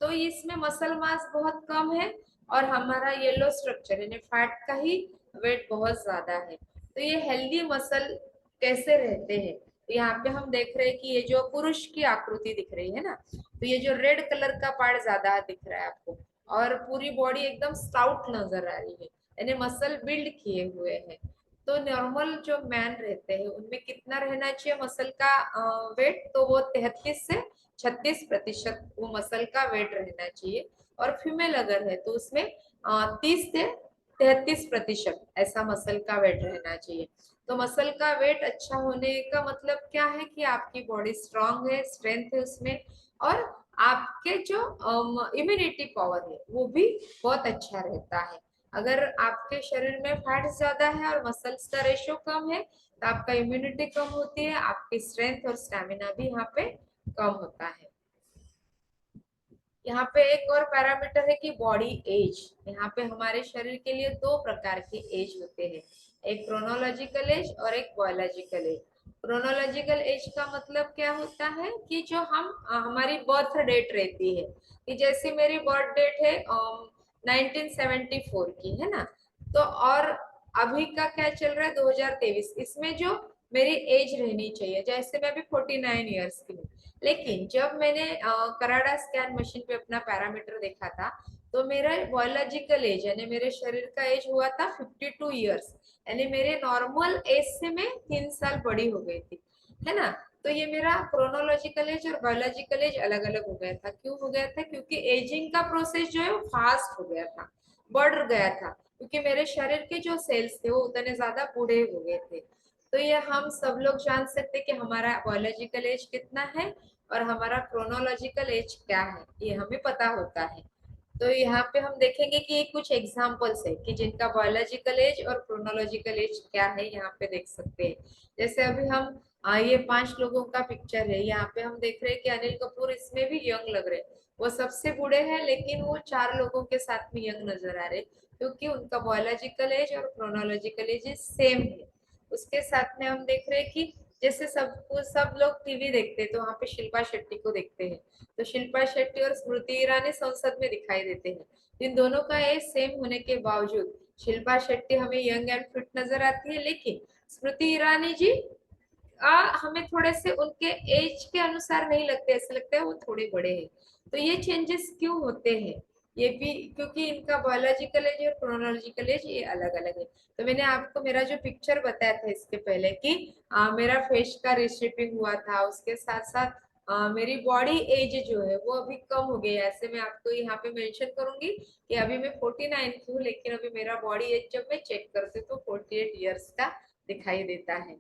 तो इसमें मसल मास बहुत कम है और हमारा येलो स्ट्रक्चर यानी फैट का ही वेट बहुत ज्यादा है। तो ये हेल्दी मसल कैसे रहते हैं, तो यहाँ पे हम देख रहे हैं कि ये जो पुरुष की आकृति दिख रही है ना, तो ये जो रेड कलर का पार्ट ज्यादा दिख रहा है आपको, और पूरी बॉडी एकदम स्टाउट नजर आ रही है, यानी मसल बिल्ड किए हुए हैं। तो नॉर्मल जो मैन रहते हैं उनमें कितना रहना चाहिए मसल का वेट, तो वो 33 से 36% वो मसल का वेट रहना चाहिए। और फीमेल अगर है तो उसमें 30 से 33% ऐसा मसल का वेट रहना चाहिए। तो मसल का वेट अच्छा होने का मतलब क्या है कि आपकी बॉडी स्ट्रांग है, स्ट्रेंथ है उसमें, और आपके जो इम्यूनिटी पावर है वो भी बहुत अच्छा रहता है। अगर आपके शरीर में फैट ज्यादा है और मसल्स का रेशियो कम है तो आपका इम्यूनिटी कम होती है, आपकी स्ट्रेंथ और स्टेमिना भी यहाँ पे कम होता है। यहाँ पे एक और पैरामीटर है कि बॉडी एज। यहाँ पे हमारे शरीर के लिए 2 प्रकार के एज होते हैं, एक क्रोनोलॉजिकल एज और एक बायोलॉजिकल एज। क्रोनोलॉजिकल एज का मतलब क्या होता है कि जो हमारी बर्थ डेट रहती है, कि जैसे मेरी बर्थ डेट है 1974 की है ना, तो और अभी का क्या चल रहा है 2023, इसमें जो मेरी एज रहनी चाहिए, जैसे मैं अभी 49 ईयर्स की हूँ, लेकिन जब मैंने कराडा स्कैन मशीन पे अपना पैरामीटर देखा था तो मेरा बायोलॉजिकल एज यानी मेरे शरीर का एज हुआ था 52 ईयर्स, यानी मेरे नॉर्मल एज से मैं 3 साल बड़ी हो गई थी, है ना। तो ये मेरा क्रोनोलॉजिकल एज और बायोलॉजिकल एज अलग अलग हो गया था। क्यों हो गया था? क्योंकि एजिंग का प्रोसेस जो है वो फास्ट हो गया था, बढ़ गया था, क्योंकि मेरे शरीर के जो सेल्स थे वो उतने ज्यादा बूढ़े हो गए थे। तो ये हम सब लोग जान सकते हैं कि हमारा बायोलॉजिकल एज कितना है और हमारा क्रोनोलॉजिकल एज क्या है, ये हमें पता होता है। तो यहाँ पे हम देखेंगे कि ये कुछ एग्जांपल्स है कि जिनका बायोलॉजिकल एज और क्रोनोलॉजिकल एज क्या है, यहाँ पे देख सकते हैं। जैसे अभी हम ये 5 लोगों का पिक्चर है, यहाँ पे हम देख रहे हैं कि अनिल कपूर इसमें भी यंग लग रहे हैं। वो सबसे बूढ़े हैं लेकिन वो 4 लोगों के साथ में यंग नजर आ रहे, क्योंकि उनका बायोलॉजिकल एज और क्रोनोलॉजिकल एज सेम है। उसके साथ में हम देख रहे हैं कि जैसे सब लोग टीवी देखते हैं तो वहाँ पे शिल्पा शेट्टी को देखते हैं, तो शिल्पा शेट्टी और स्मृति ईरानी संसद में दिखाई देते हैं। इन दोनों का एज सेम होने के बावजूद शिल्पा शेट्टी हमें यंग एंड फिट नजर आती है, लेकिन स्मृति ईरानी जी हमें थोड़े से उनके एज के अनुसार नहीं लगते, ऐसे लगता है वो थोड़े बड़े हैं। तो ये चेंजेस क्यों होते हैं? ये भी क्योंकि इनका बायोलॉजिकल एज और क्रोनोलॉजिकल एज ये अलग अलग है। तो मैंने आपको मेरा जो पिक्चर बताया था इसके पहले कि मेरा फेस का रिशेपिंग हुआ था, उसके साथ साथ मेरी बॉडी एज जो है वो अभी कम हो गई है। ऐसे मैं आपको यहाँ पे मेंशन करूंगी कि अभी मैं 49 की हूँ, लेकिन अभी मेरा बॉडी एज जब मैं चेक करती हूँ तो 48 ईयर्स का दिखाई देता है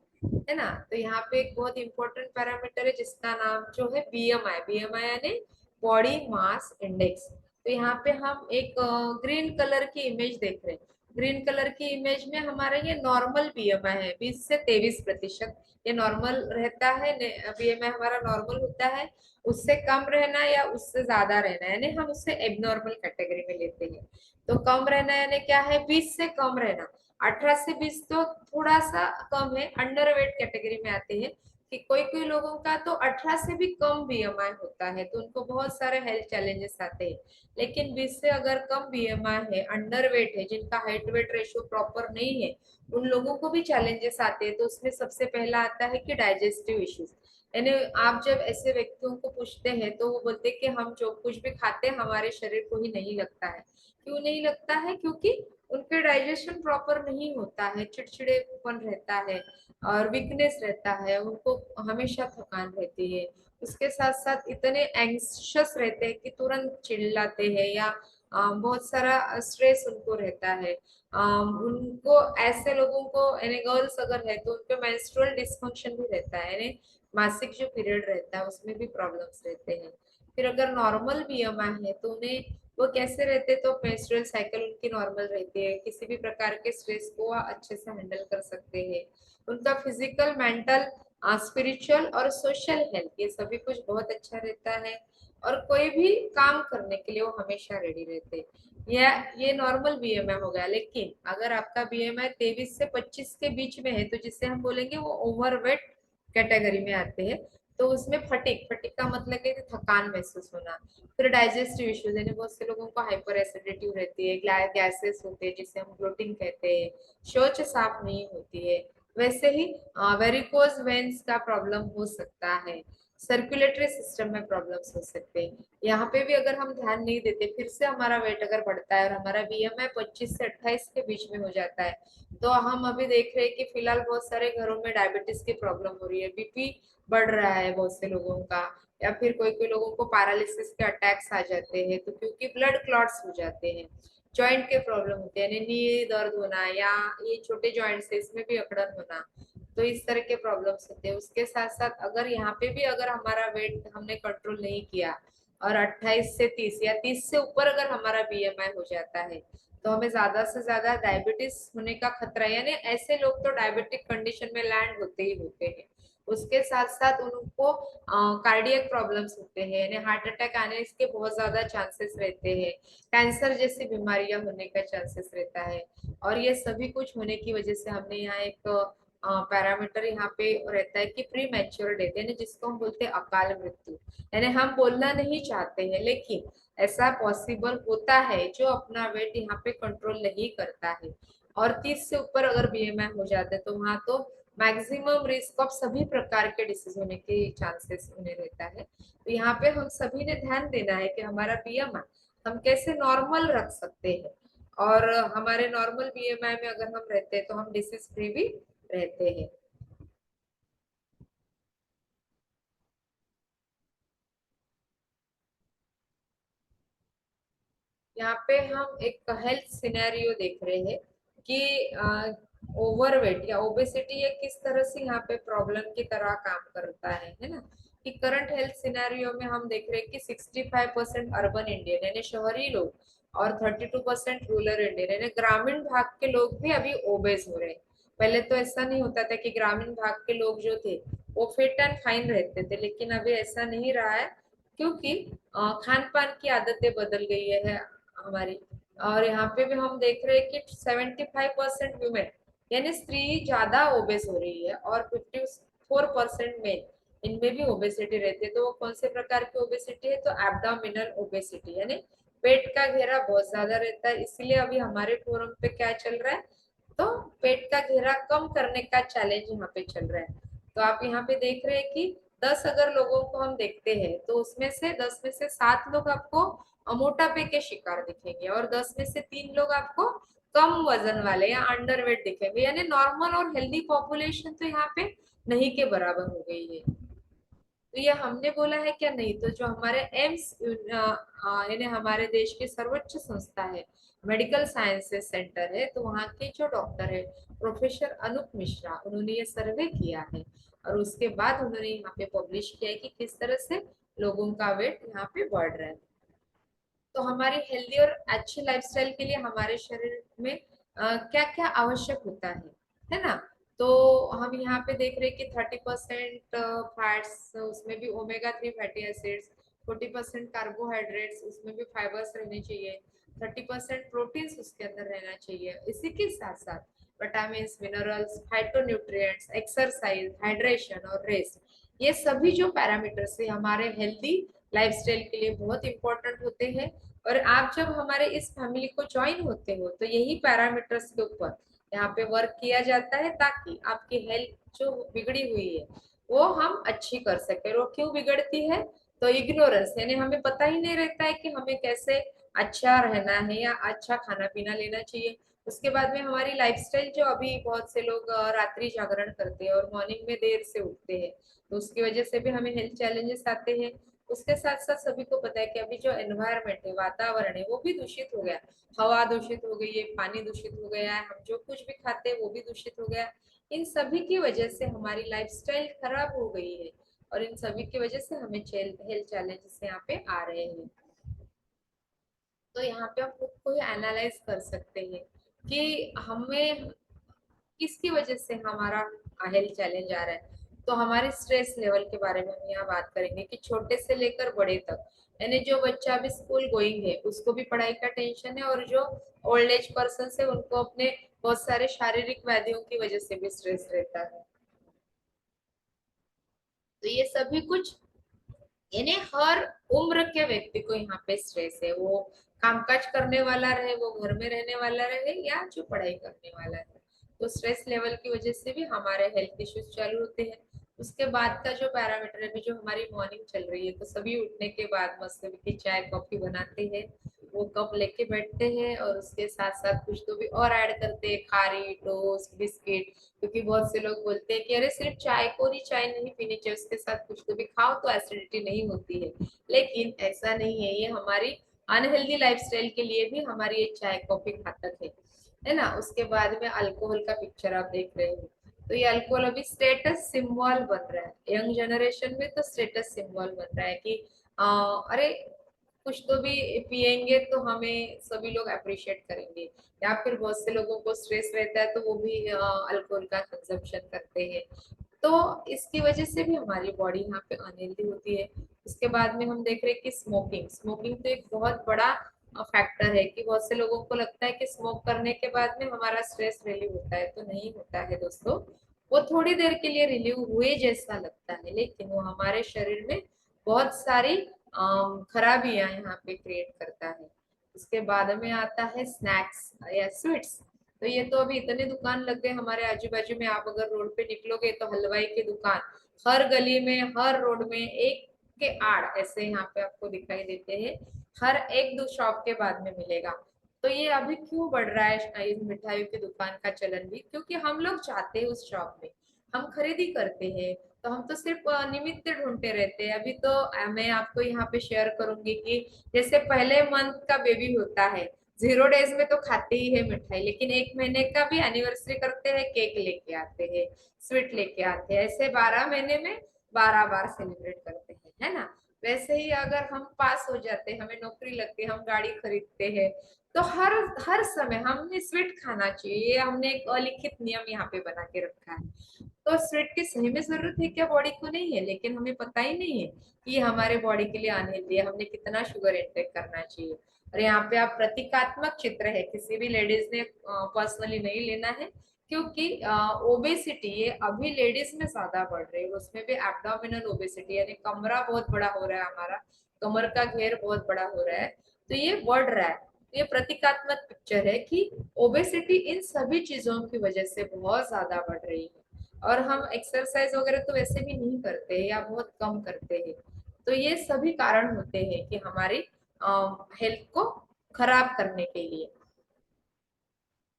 ना। तो यहाँ पे एक बहुत इंपॉर्टेंट पैरामीटर है जिसका नाम जो है बीएमआई, बीएमआई यानी बॉडी मास इंडेक्स। तो यहाँ पे हम एक ग्रीन कलर की इमेज देख रहे हैं। ग्रीन कलर की इमेज में हमारा ये नॉर्मल बीएमआई है 20 से 23%, ये नॉर्मल रहता है। बीएमआई हमारा नॉर्मल होता है, उससे कम रहना या उससे ज्यादा रहना यानी हम उससे एबनॉर्मल कैटेगरी में लेते हैं। तो कम रहना यानी क्या है? 20 से कम रहना। 18 से 20 तो थोड़ा सा कम है, अंडर वेट कैटेगरी में आते हैं कि कोई कोई लोगों का तो 18 से भी कम बीएमआई होता है, तो उनको बहुत सारे हेल्थ चैलेंजेस आते हैं। लेकिन 20 से अगर कम बीएमआई है, अंडर वेट है, जिनका हाइट वेट रेशियो प्रॉपर नहीं है, उन लोगों को भी चैलेंजेस आते हैं। तो उसमें सबसे पहला आता है कि डाइजेस्टिव इश्यूज, यानी आप जब ऐसे व्यक्तियों को पूछते हैं तो वो बोलते हैं कि हम जो कुछ भी खाते हैं हमारे शरीर को ही नहीं लगता है। क्यों नहीं लगता है? क्योंकि उनके डाइजेशन प्रॉपर नहीं होता है, चिड़चिड़ेपन रहता है और वीकनेस रहता है, उनको हमेशा थकान रहती है। उसके साथ साथ इतने एंग्शियस रहते हैं कि तुरंत चिल्लाते हैं या बहुत सारा स्ट्रेस उनको रहता है। उनको ऐसे लोगों को यानी गर्ल्स अगर है तो उनको मेंस्ट्रुअल डिसफंक्शन भी रहता है, यानी मासिक जो पीरियड रहता है उसमें भी प्रॉब्लम्स रहते हैं। फिर अगर नॉर्मल बीएमआई है तो उन्हें वो कैसे रहते, तो मेंस्ट्रुअल साइकिल उनकी नॉर्मल रहती है, किसी भी प्रकार के स्ट्रेस को वो अच्छे से हैंडल कर सकते हैं। उनका फिजिकल, मेंटल, स्पिरिचुअल और सोशल हेल्थ ये सभी कुछ बहुत अच्छा रहता है, और कोई भी काम करने के लिए वो हमेशा रेडी रहते हैं। ये नॉर्मल बीएमआई हो गया। लेकिन अगर आपका बीएमआई 23 से 25 के बीच में है तो जिसे हम बोलेंगे वो ओवरवेट कैटेगरी में आते हैं। तो उसमें फटिक, फटिक का मतलब है कि थकान महसूस होना। फिर डाइजेस्टिव इश्यूज यानी बहुत से लोगों को हाइपर एसिडिटी रहती है, गैसेस होते हैं जिसे हम ब्लोटिंग कहते हैं, शौच साफ नहीं होती है। वैसे ही वेरिकोज वेन्स का प्रॉब्लम हो सकता है, सर्कुलेटरी सिस्टम में प्रॉब्लम्स हो सकते हैं। यहाँ पे भी अगर हम ध्यान नहीं देते, फिर से हमारा वेट अगर बढ़ता है और हमारा बीएमआई 25 से 28 के बीच में हो जाता है, तो हम अभी देख रहे हैं कि फिलहाल बहुत सारे घरों में डायबिटीज की प्रॉब्लम हो रही है, बीपी बढ़ रहा है बहुत से लोगों का, या फिर कोई कोई लोगों को पैरालिसिस के अटैक्स आ जाते हैं, तो क्योंकि ब्लड क्लॉट्स हो जाते हैं। जॉइंट के प्रॉब्लम होते हैं, नी दर्द होना या ये छोटे जॉइंट से इसमें भी अकड़न होना, तो इस तरह के प्रॉब्लम्स होते हैं। उसके साथ साथ अगर यहाँ पे भी अगर हमारा वेट हमने कंट्रोल नहीं किया और 28 से 30 या 30 से ऊपर अगर हमारा बीएमआई हो जाता है, तो हमें ज्यादा से ज्यादा डायबिटीज होने का खतरा है, यानी ऐसे लोग तो डायबिटिक कंडीशन में लैंड होते ही होते हैं। उसके साथ साथ उनको कार्डियक प्रॉब्लम्स होते हैं, यानी हार्ट अटैक आने के बहुत ज्यादा चांसेस रहते हैं, कैंसर जैसी बीमारियां होने का चांसेस रहता है। और ये सभी कुछ होने की वजह से हमने यहाँ एक पैरामीटर यहाँ पे रहता है कि प्री मैच्योर डेथ, यानी जिसको हम बोलते हैं अकाल मृत्यु। यानी हम बोलना नहीं चाहते हैं लेकिन ऐसा पॉसिबल होता है जो अपना वेट यहाँ पे कंट्रोल नहीं करता है, और 30 से ऊपर अगर बीएमआई हो जाता है तो वहां तो मैक्सिमम रिस्क ऑफ सभी प्रकार के डिसीज होने के चांसेस उन्हें रहता है। तो यहाँ पे हम सभी ने ध्यान देना है कि हमारा बीएमआई हम कैसे नॉर्मल रख सकते हैं, और हमारे नॉर्मल बीएमआई में अगर हम रहते हैं तो हम डिसीज फ्री भी रहते हैं। यहाँ पे हम एक हेल्थ सिनेरियो देख रहे हैं कि ओवरवेट या ओबेसिटी ये किस तरह से यहाँ पे प्रॉब्लम की तरह काम करता है ना। कि करंट हेल्थ सिनेरियो में हम देख रहे हैं कि 65% अर्बन इंडियन यानी शहरी लोग और 32% रूरल इंडियन यानी ग्रामीण भाग के लोग भी अभी ओबेस हो रहे हैं। पहले तो ऐसा नहीं होता था कि ग्रामीण भाग के लोग जो थे वो फिट एंड फाइन रहते थे, लेकिन अभी ऐसा नहीं रहा है, क्योंकि खान पान की आदतें बदल गई है हमारी। और यहाँ पे भी हम देख रहे हैं कि 75% वुमेन यानी स्त्री ज्यादा ओबेस हो रही है, और 54% मेन, इनमें भी ओबेसिटी रहती है। तो वो कौन से प्रकार की ओबेसिटी है, तो एब्डोमिनल ओबेसिटी यानी पेट का घेरा बहुत ज्यादा रहता है। इसलिए अभी हमारे फोरम पे क्या चल रहा है, तो पेट का घेरा कम करने का चैलेंज यहाँ पे चल रहा है। तो आप यहाँ पे देख रहे हैं कि 10 अगर लोगों को हम देखते हैं तो उसमें से 10 में से 7 लोग आपको मोटापे के शिकार दिखेंगे, और 10 में से 3 लोग आपको कम वजन वाले या अंडरवेट दिखेंगे, यानी नॉर्मल और हेल्दी पॉपुलेशन तो यहाँ पे नहीं के बराबर हो गई है। तो ये हमने बोला है क्या, नहीं, तो जो हमारे एम्स यानी हमारे देश की सर्वोच्च संस्था है, मेडिकल साइंसेस सेंटर है, तो वहाँ के जो डॉक्टर है प्रोफेसर अनूप मिश्रा, उन्होंने ये सर्वे किया है, और उसके बाद उन्होंने यहाँ पे पब्लिश किया है कि किस तरह से लोगों का वेट यहाँ पे बढ़ रहा है। तो हमारी हेल्दी और अच्छी लाइफस्टाइल के लिए हमारे शरीर में क्या क्या आवश्यक होता है ना। तो हम यहाँ पे देख रहे हैं कि 30% फैट्स, उसमें भी ओमेगा 3 फैटी एसिड्स, 40% कार्बोहाइड्रेट्स, उसमें भी फाइबर्स रहने चाहिए, 30% प्रोटीन्स उसके अंदर रहना चाहिए। इसी के साथ साथ vitamin, minerals, phytonutrients, exercise, hydration और रेस्ट, ये सभी जो पैरामीटर्स है हमारे हेल्दी लाइफस्टाइल के लिए बहुत इंपॉर्टेंट होते हैं। और आप जब हमारे इस फैमिली को ज्वाइन होते हो तो यही पैरामीटर्स के ऊपर यहाँ पे वर्क किया जाता है, ताकि आपकी हेल्थ जो बिगड़ी हुई है वो हम अच्छी कर सके। वो क्यों बिगड़ती है, तो इग्नोरेंस, यानी हमें पता ही नहीं रहता है कि हमें कैसे अच्छा रहना है या अच्छा खाना पीना लेना चाहिए। उसके बाद में हमारी लाइफस्टाइल, जो अभी बहुत से लोग रात्रि जागरण करते हैं और मॉर्निंग में देर से उठते हैं, तो उसकी वजह से भी हमें हेल्थ चैलेंजेस आते हैं। उसके साथ साथ सभी को पता है कि अभी जो एनवायरनमेंट है, वातावरण है, वो भी दूषित हो गया। हवा दूषित हो गई है, पानी दूषित हो गया है, हम जो कुछ भी खाते हैं वो भी दूषित हो गया है। इन सभी की वजह से हमारी लाइफस्टाइल खराब हो गई है, और इन सभी की वजह से हमें हेल्थ चैलेंजेस यहाँ पे आ रहे हैं। तो यहाँ पे हम खुद को ही एनालाइज कर सकते हैं कि हमें किसकी वजह से हमारा हेल्थ चैलेंज आ रहा है। तो हमारे स्ट्रेस लेवल के बारे में हम यहाँ बात करेंगे कि छोटे से लेकर बड़े तक, यानी जो बच्चा अभी स्कूल गोइंग है उसको भी पढ़ाई का टेंशन है, और जो ओल्ड एज पर्सन है उनको अपने बहुत सारे शारीरिक व्याधियों की वजह से भी स्ट्रेस रहता है। तो ये सभी कुछ, यानी हर उम्र के व्यक्ति को यहाँ पे स्ट्रेस है, वो कामकाज करने वाला रहे, वो घर में रहने वाला रहे, या जो पढ़ाई करने वाला रहे। तो स्ट्रेस लेवल की वजह से भी हमारे हेल्थ इश्यूज चालू होते हैं। उसके बाद का जो पैरामीटर है, अभी जो हमारी मॉर्निंग चल रही है, तो सभी उठने के बाद मस्त की चाय कॉफी बनाते हैं, वो कप लेके बैठते हैं, और उसके साथ साथ कुछ तो भी और ऐड करते हैं, खारी, टोस्ट, बिस्किट। क्योंकि बहुत से लोग बोलते हैं कि अरे सिर्फ चाय, कोरी चाय नहीं पीनी चाहिए, उसके साथ कुछ तो भी खाओ तो एसिडिटी नहीं होती है। लेकिन ऐसा नहीं है, ये हमारी अनहेल्दी लाइफस्टाइल के लिए भी हमारी ये चाय कॉफी घातक है ना। उसके बाद में अल्कोहल का पिक्चर आप देख रहे हो, तो ये अल्कोहल अभी स्टेटस सिंबल बन रहा है यंग जनरेशन में, तो स्टेटस सिंबल बन रहा है कि अरे कुछ तो भी पियेंगे तो हमें सभी लोग अप्रिशिएट करेंगे। या फिर बहुत से लोगों को स्ट्रेस रहता है तो वो भी अल्कोहल का कंजम्पशन करते हैं। तो इसकी वजह से भी हमारी बॉडी यहाँ पे अनहेल्दी होती है। उसके बाद में हम देख रहे हैं कि स्मोकिंग, स्मोकिंग तो एक बहुत बड़ा फैक्टर है कि बहुत से लोगों को लगता है कि स्मोक करने के बाद में हमारा स्ट्रेस रिलीव होता है, तो नहीं होता है दोस्तों। वो थोड़ी देर के लिए रिलीव हुए जैसा लगता है, लेकिन वो हमारे शरीर में बहुत सारी खराबियां यहाँ पे क्रिएट करता है। उसके बाद में आता है स्नैक्स या स्वीट्स। तो ये तो अभी इतने दुकान लग गए हमारे आजू बाजू में, आप अगर रोड पे निकलोगे तो हलवाई की दुकान हर गली में, हर रोड में एक के आड़ ऐसे यहाँ पे आपको दिखाई देते हैं। हर एक दो शॉप के बाद में मिलेगा। तो ये अभी क्यों बढ़ रहा है इस मिठाइयों की दुकान का चलन भी, क्योंकि हम लोग जाते हैं उस शॉप में, हम खरीदी करते हैं। तो हम तो सिर्फ निमित्त ढूंढते रहते हैं। अभी तो मैं आपको यहाँ पे शेयर करूंगी कि जैसे पहले मंथ का बेबी होता है, 0 डेज में तो खाते ही है मिठाई, लेकिन 1 महीने का भी एनिवर्सरी करते हैं, केक लेके आते हैं, स्वीट लेके आते हैं, ऐसे 12 महीने में 12 बार सेलिब्रेट करते हैं, है ना। वैसे ही अगर हम पास हो जाते हैं, हमें नौकरी लगती है, हम गाड़ी खरीदते हैं, तो हर हर समय हमने स्वीट खाना चाहिए, ये हमने एक अलिखित नियम यहाँ पे बना के रखा है। तो स्वीट की सही में जरूरत है क्या बॉडी को? नहीं है, लेकिन हमें पता ही नहीं है कि ये हमारे बॉडी के लिए अनहेल्दी है, हमने कितना शुगर इंटेक करना चाहिए। और यहाँ पे आप प्रतीकात्मक चित्र है, किसी भी लेडीज ने पर्सनली नहीं लेना है, क्योंकि ओबेसिटी ये अभी लेडीज में ज्यादा बढ़ रही है, उसमें भी एब्डोमिनल ओबेसिटी, यानी कमरा बहुत बड़ा हो रहा है हमारा, कमर का घेर बहुत बड़ा हो रहा है, तो ये बढ़ रहा है। तो ये प्रतीकात्मक पिक्चर है कि ओबेसिटी इन सभी चीजों की वजह से बहुत ज्यादा बढ़ रही है। और हम एक्सरसाइज वगैरह तो वैसे भी नहीं करते या बहुत कम करते हैं। तो ये सभी कारण होते हैं कि हमारी हेल्थ को खराब करने के लिए।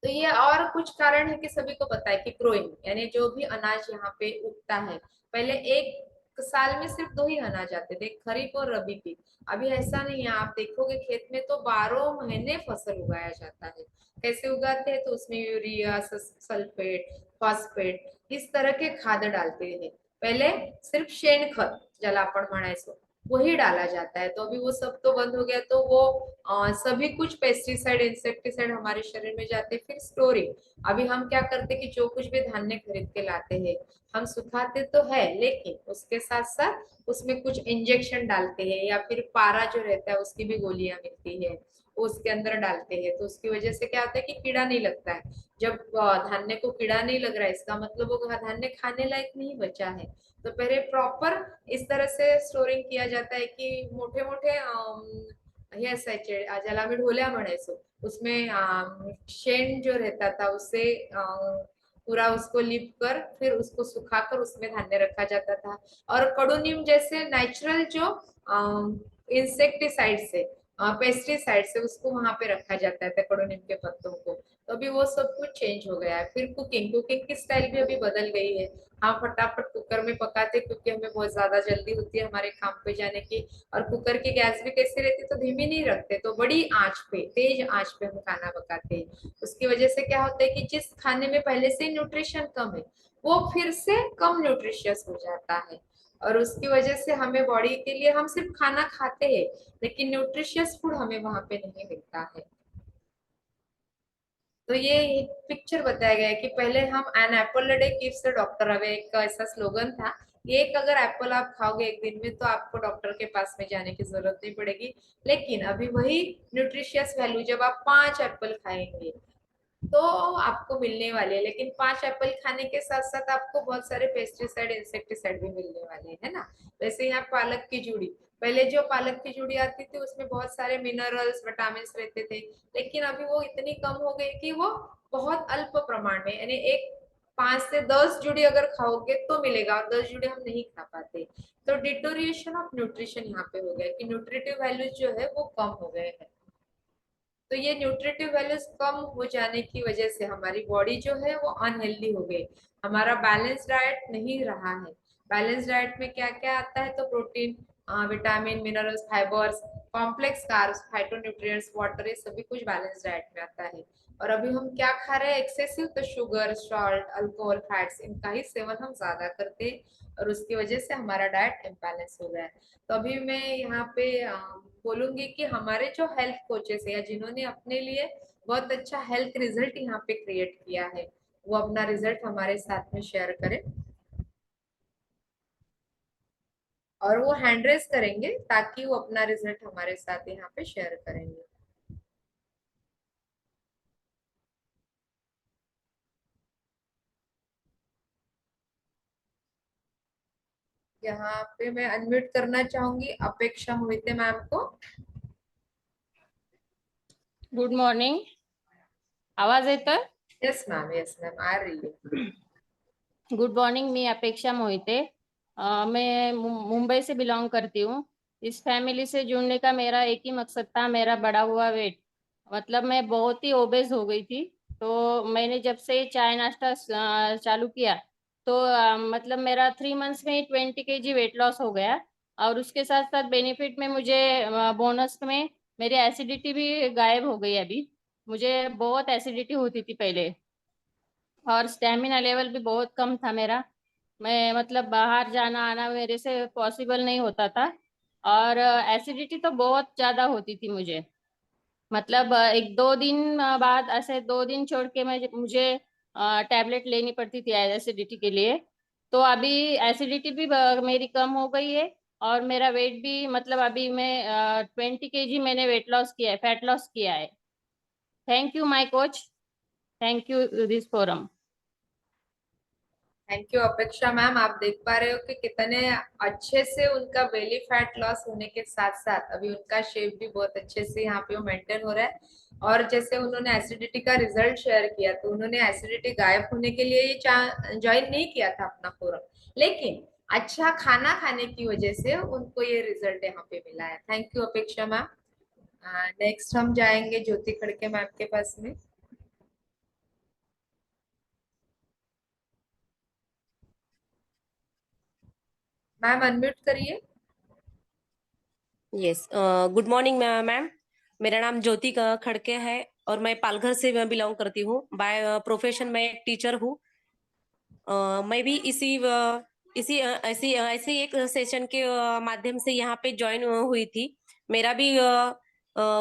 तो ये और कुछ कारण है कि सभी को पता है कि ग्रोइंग, यानी जो भी अनाज यहाँ पे उगता है, पहले एक साल में सिर्फ 2 ही अनाज आते थे, खरीफ और रबी की। अभी ऐसा नहीं है, आप देखोगे खेत में तो 12 महीने फसल उगाया जाता है। कैसे उगाते हैं? तो उसमें यूरिया, सल्फेट, फॉस्फेट, इस तरह के खाद डालते हैं। पहले सिर्फ शेण खत, जलापड़ म्हणायचो, वही डाला जाता है। तो अभी वो सब तो बंद हो गया, तो वो सभी कुछ पेस्टिसाइड, इंसेक्टिसाइड हमारे शरीर में जाते। फिर स्टोरिंग, अभी हम क्या करते कि जो कुछ भी धान्य खरीद के लाते हैं, हम सुखाते तो है, लेकिन उसके साथ साथ उसमें कुछ इंजेक्शन डालते हैं, या फिर पारा जो रहता है उसकी भी गोलियां मिलती है, वो उसके अंदर डालते हैं। तो उसकी वजह से क्या होता है कि कीड़ा नहीं लगता है। जब धान्य को कीड़ा नहीं लग रहा है, इसका मतलब वो धान्य खाने लायक नहीं बचा है। तो पहले प्रॉपर इस तरह से स्टोरिंग किया जाता है कि मोठे मोठे हे असायचे, ज्याला आम्ही ढोल्या म्हणायचो, उसमें शेण जो रहता था उससे पूरा उसको लिप कर, फिर उसको सुखाकर उसमें धान्य रखा जाता था। और कडुनिम जैसे नेचुरल जो इंसेक्टिसाइड से, पेस्टिसाइड से उसको वहां पे रखा जाता है कडुनिम के पत्तों को। तो अभी वो सब कुछ चेंज हो गया है। फिर कुकिंग, कुकिंग की स्टाइल भी अभी बदल गई है। हम फटाफट कुकर में पकाते, क्योंकि हमें बहुत ज्यादा जल्दी होती है हमारे काम पे जाने की। और कुकर की गैस भी कैसी रहती है, तो धीमी नहीं रखते, तो बड़ी आंच पे, तेज आंच पे हम खाना पकाते हैं। उसकी वजह से क्या होता है कि जिस खाने में पहले से न्यूट्रिशन कम है, वो फिर से कम न्यूट्रिशियस हो जाता है। और उसकी वजह से हमें बॉडी के लिए, हम सिर्फ खाना खाते हैं, लेकिन न्यूट्रिशियस फूड हमें वहां पे नहीं मिलता है। तो ये एक पिक्चर बताया गया है कि पहले हम an apple a day keeps the doctor away, एक ऐसा स्लोगन था। ये एक अगर एप्पल आप खाओगे एक दिन में, तो आपको डॉक्टर के पास में जाने की जरूरत नहीं पड़ेगी। लेकिन अभी वही न्यूट्रिशियस वैल्यू जब आप 5 एप्पल खाएंगे तो आपको मिलने वाले हैं। लेकिन 5 एप्पल खाने के साथ साथ आपको बहुत सारे पेस्टिसाइड, इंसेक्टिसाइड भी मिलने वाले हैं, है ना। वैसे यहाँ पालक की जूड़ी, पहले जो पालक की जूड़ी आती थी उसमें बहुत सारे मिनरल्स, विटामिन रहते थे, लेकिन अभी वो इतनी कम हो गई कि वो बहुत अल्प प्रमाण में, यानी एक 5 से 10 जुड़ी अगर खाओगे तो मिलेगा, और 10 जुड़ी हम नहीं खा पाते। तो डिटोरिएशन ऑफ न्यूट्रिशन यहाँ पे हो गया कि न्यूट्रिटिव वैल्यूज जो है वो कम हो गए हैं। तो ये न्यूट्रिटिव वैल्यूज कम हो जाने की वजह से हमारी बॉडी जो है वो अनहेल्दी हो गई। हमारा बैलेंस डाइट नहीं रहा है। बैलेंस डाइट में क्या क्या आता है? तो protein, vitamin, minerals, fibres, complex carbs, phytonutrients, water, ये सभी कुछ बैलेंस डाइट में आता है। और अभी हम क्या खा रहे हैं एक्सेसिव? तो शुगर, सॉल्ट, अल्कोहल, फैट्स, इनका ही सेवन हम ज्यादा करते हैं, और उसकी वजह से हमारा डाइट इम्बैलेंस हो गया है। तो अभी मैं यहाँ पे बोलूंगी कि हमारे जो हेल्थ कोचेस है, या जिन्होंने अपने लिए बहुत अच्छा हेल्थ रिजल्ट यहाँ पे क्रिएट किया है, वो अपना रिजल्ट हमारे साथ में शेयर करें, और वो हैंड रेस करेंगे ताकि वो अपना रिजल्ट हमारे साथ यहाँ पे शेयर करेंगे। यहाँ पे मैं अनम्यूट करना चाहूंगी अपेक्षा मोहिते मैम को। गुड मॉर्निंग, आवाज येतोय? यस मैम, यस मैम, आ रही है। गुड मॉर्निंग, मी अपेक्षा मोहिते। मैं मुंबई से बिलोंग करती हूँ। इस फैमिली से जुड़ने का मेरा एक ही मकसद था, मेरा बढ़ा हुआ वेट। मतलब मैं बहुत ही ओबेस हो गई थी। तो मैंने जब से चाय नाश्ता चालू किया, तो मतलब मेरा 3 मंथ्स में 20 kg वेट लॉस हो गया। और उसके साथ साथ बेनिफिट में मुझे बोनस में मेरी एसिडिटी भी गायब हो गई अभी। मुझे बहुत एसिडिटी होती थी पहले, और स्टेमिना लेवल भी बहुत कम था मेरा। मैं मतलब बाहर जाना आना मेरे से पॉसिबल नहीं होता था। और एसिडिटी तो बहुत ज्यादा होती थी मुझे। मतलब एक दो दिन बाद, ऐसे 2 दिन छोड़ के मुझे टैबलेट लेनी पड़ती थी एसिडिटी के लिए। तो अभी एसिडिटी भी मेरी कम हो गई है। और मेरा वेट भी, मतलब अभी मैं 20 kg मैंने वेट लॉस किया है, फैट लॉस किया है। Thank you my coach, thank you this forum. Thank you अपेक्षा मैम। आप देख पा रहे हो कि कितने अच्छे से उनका बेली फैट लॉस होने के साथ साथ अभी उनका शेप भी बहुत अच्छे से यहाँ पे मेंटेन हो रहा है। और जैसे उन्होंने एसिडिटी का रिजल्ट शेयर किया, तो उन्होंने एसिडिटी गायब होने के लिए ये ज्वाइन नहीं किया था अपना फोरम, लेकिन अच्छा खाना खाने की वजह से उनको ये रिजल्ट यहाँ पे मिला है। थैंक यू अपेक्षा मैम। नेक्स्ट हम जाएंगे ज्योति खड़के मैम के पास में। मैम अनम्यूट करिए। Yes, good morning ma'am. मेरा नाम ज्योति खड़के है और मैं पालघर से बिलोंग करती हूँ। बाय प्रोफेशन मैं एक टीचर हूँ। मैं भी ऐसी एक सेशन के माध्यम से यहाँ पे ज्वाइन हुई थी। मेरा भी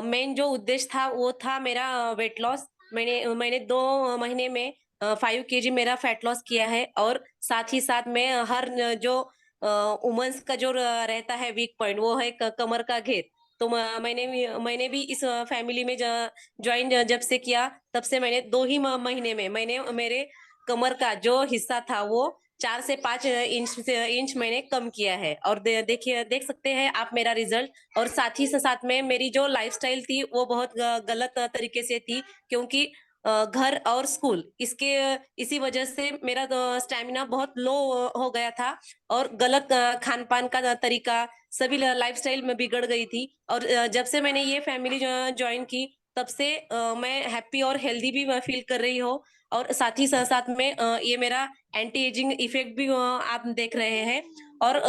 मेन जो उद्देश्य था वो था मेरा वेट लॉस। मैंने 2 महीने में 5 kg मेरा फैट लॉस किया है। और साथ ही साथ में हर जो वुमेन्स का जो रहता है वीक पॉइंट, वो है कमर का घेर। तो मैंने भी इस फैमिली में ज्वाइन जब से किया, तब से मैंने 2 ही महीने में मैंने मेरे कमर का जो हिस्सा था वो 4 से 5 इंच मैंने कम किया है। और देखिए, देख सकते हैं आप मेरा रिजल्ट। और साथ ही से साथ में मेरी जो लाइफस्टाइल थी वो बहुत गलत तरीके से थी, क्योंकि घर और स्कूल इसी वजह से मेरा स्टैमिना बहुत लो हो गया था। और गलत खान पान का तरीका, सभी लाइफस्टाइल में बिगड़ गई थी। और जब से मैंने ये फैमिली ज्वाइन की, तब से मैं हैप्पी और हेल्दी भी फील कर रही हूँ। और साथ ही साथ में ये मेरा एंटी एजिंग इफेक्ट भी आप देख रहे हैं। और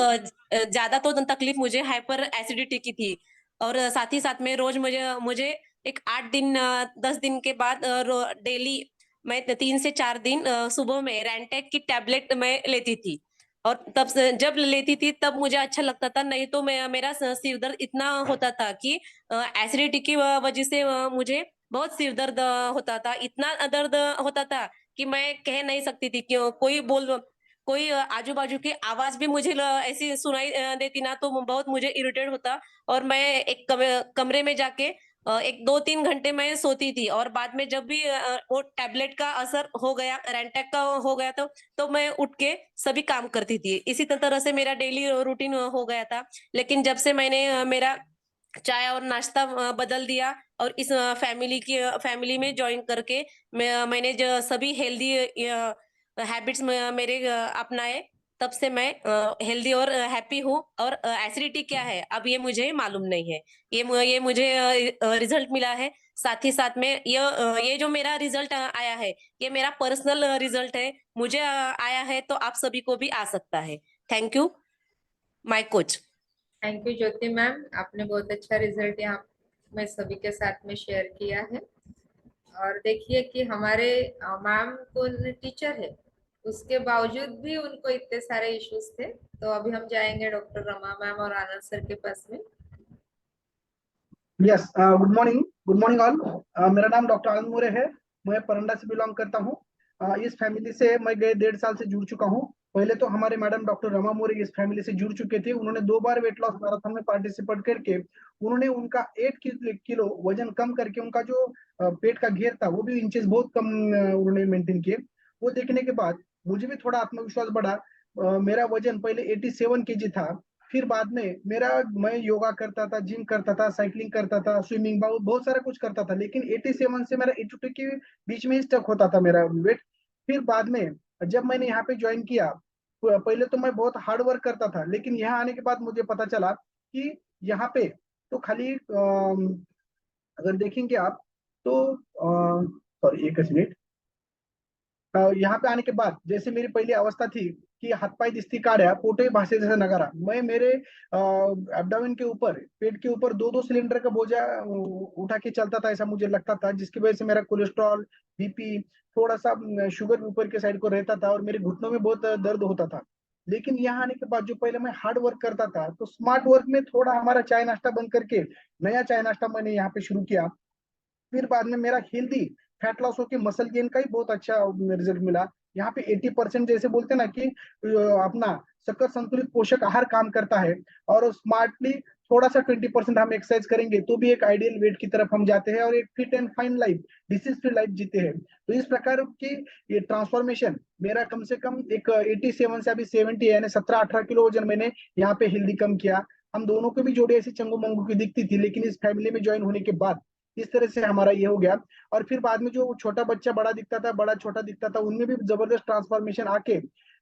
ज्यादा तो तकलीफ मुझे हाइपर एसिडिटी की थी। और साथ ही साथ में रोज मुझे मुझे एक 8 दिन 10 दिन के बाद डेली मैं 3 से 4 दिन सुबह में रेंटेक की टैबलेट मैं लेती थी। और तब से जब लेती थी तब मुझे अच्छा लगता था, नहीं तो मेरा सिर दर्द इतना होता था कि एसिडिटी की वजह से मुझे बहुत सिर दर्द होता था। इतना दर्द होता था कि मैं कह नहीं सकती थी। क्यों कोई आजू बाजू की आवाज भी मुझे ऐसी सुनाई देती ना, तो बहुत मुझे इरिटेट होता। और मैं एक कमरे में जाके 1 2 3 घंटे मैं सोती थी। और बाद में जब भी वो टैबलेट का असर हो गया, रेंटेक का हो गया, तो मैं उठ के सभी काम करती थी। इसी तरह से मेरा डेली रूटीन हो गया था। लेकिन जब से मैंने मेरा चाय और नाश्ता बदल दिया और इस फैमिली में ज्वाइन करके मैंने जो सभी हेल्दी हैबिट्स मेरे अपनाए, तब से मैं हेल्दी और हैप्पी हूँ। और एसिडिटी क्या है अब ये मुझे मालूम नहीं है। ये मुझे रिजल्ट मिला है। साथ ही साथ में ये जो मेरा रिजल्ट आया है, ये मेरा पर्सनल रिजल्ट है। मुझे आया है तो आप सभी को भी आ सकता है। Thank you my coach. Thank you Jyoti ma'am, आपने बहुत अच्छा रिजल्ट यहाँ में सभी के साथ में शेयर किया है। और देखिए कि हमारे मैम को टीचर है, उसके बावजूद भी उनको इतने सारे इश्यूज थे। तो अभी हम जाएंगे डॉक्टर रमा मैम और आनंद सर के पास में। Yes, good morning all. मेरा नाम डॉक्टर आनंद मोरे है। मैं परंडा से बिलोंग करता हूँ। इस फैमिली से मैं गए 1.5 साल से जुड़ चुका हूँ। पहले तो हमारे मैडम डॉक्टर रमा मोरे इस फैमिली से जुड़ चुके थे। उन्होंने 2 बार वेट लॉस मैराथन में पार्टिसिपेट करके उन्होंने उनका 8 किलो वजन कम करके उनका जो पेट का घेर था वो भी इंचेस बहुत कम उन्होंने मेंटेन किए। वो देखने के बाद मुझे भी थोड़ा आत्मविश्वास बढ़ा। मेरा वजन पहले 87 kg था। फिर बाद में मैं योगा करता था, जिम करता था, साइकिलिंग करता था, स्विमिंग, बहुत बहुत सारा कुछ करता था, लेकिन 87 से मेरा 82 के बीच में ही स्टक होता था मेरा वेट। फिर बाद में जब मैंने यहाँ पे ज्वाइन किया, पहले तो मैं बहुत हार्ड वर्क करता था, लेकिन यहाँ आने के बाद मुझे पता चला कि यहाँ पे तो खाली अगर देखेंगे आप तो सॉरी एक मिनट, यहाँ पे आने के बाद जैसे मेरी पहली अवस्था थी कि हाथपाय दिसती काड्या पोटे भाषे जैसा नगारा, मैं मेरे एब्डामिन के ऊपर, पेट के ऊपर 2-2 सिलेंडर का बोझा उठा के चलता था, ऐसा मुझे लगता था, जिसकी वजह से मेरा कोलेस्ट्रॉल, बीपी, थोड़ा सा शुगर ऊपर के साइड को रहता था और मेरे घुटनों में बहुत दर्द होता था। लेकिन यहाँ आने के बाद जो पहले मैं हार्ड वर्क करता था, तो स्मार्ट वर्क में थोड़ा हमारा चाय नाश्ता बंद करके नया चाय नाश्ता मैंने यहाँ पे शुरू किया। फिर बाद में मेरा हेल्दी फैट लॉस होकर मसल गेन का ही बहुत अच्छा रिजल्ट मिला। यहाँ पे 80% जैसे बोलते हैं ना कि अपना सकल संतुलित पोषक आहार काम करता है, और स्मार्टली थोड़ा सा 20% हम एक्सरसाइज करेंगे तो भी एक आइडियल वेट की तरफ हम जाते हैं और एक fit and fine life, disease free life जीते हैं। तो इस प्रकार की ये ट्रांसफॉर्मेशन मेरा कम से कम एक 87 से अभी 70 यानी 17-18 किलो वजन मैंने यहाँ पे हेल्दी कम किया। हम दोनों को भी जोड़ी ऐसी चंगू मंगू की दिखती थी, लेकिन इस फैमिली में ज्वाइन होने के बाद इस तरह से हमारा ये हो गया। और फिर बाद में जो छोटा बच्चा बड़ा दिखता था, बड़ा छोटा दिखता था, उनमें भी जबरदस्त ट्रांसफॉर्मेशन आके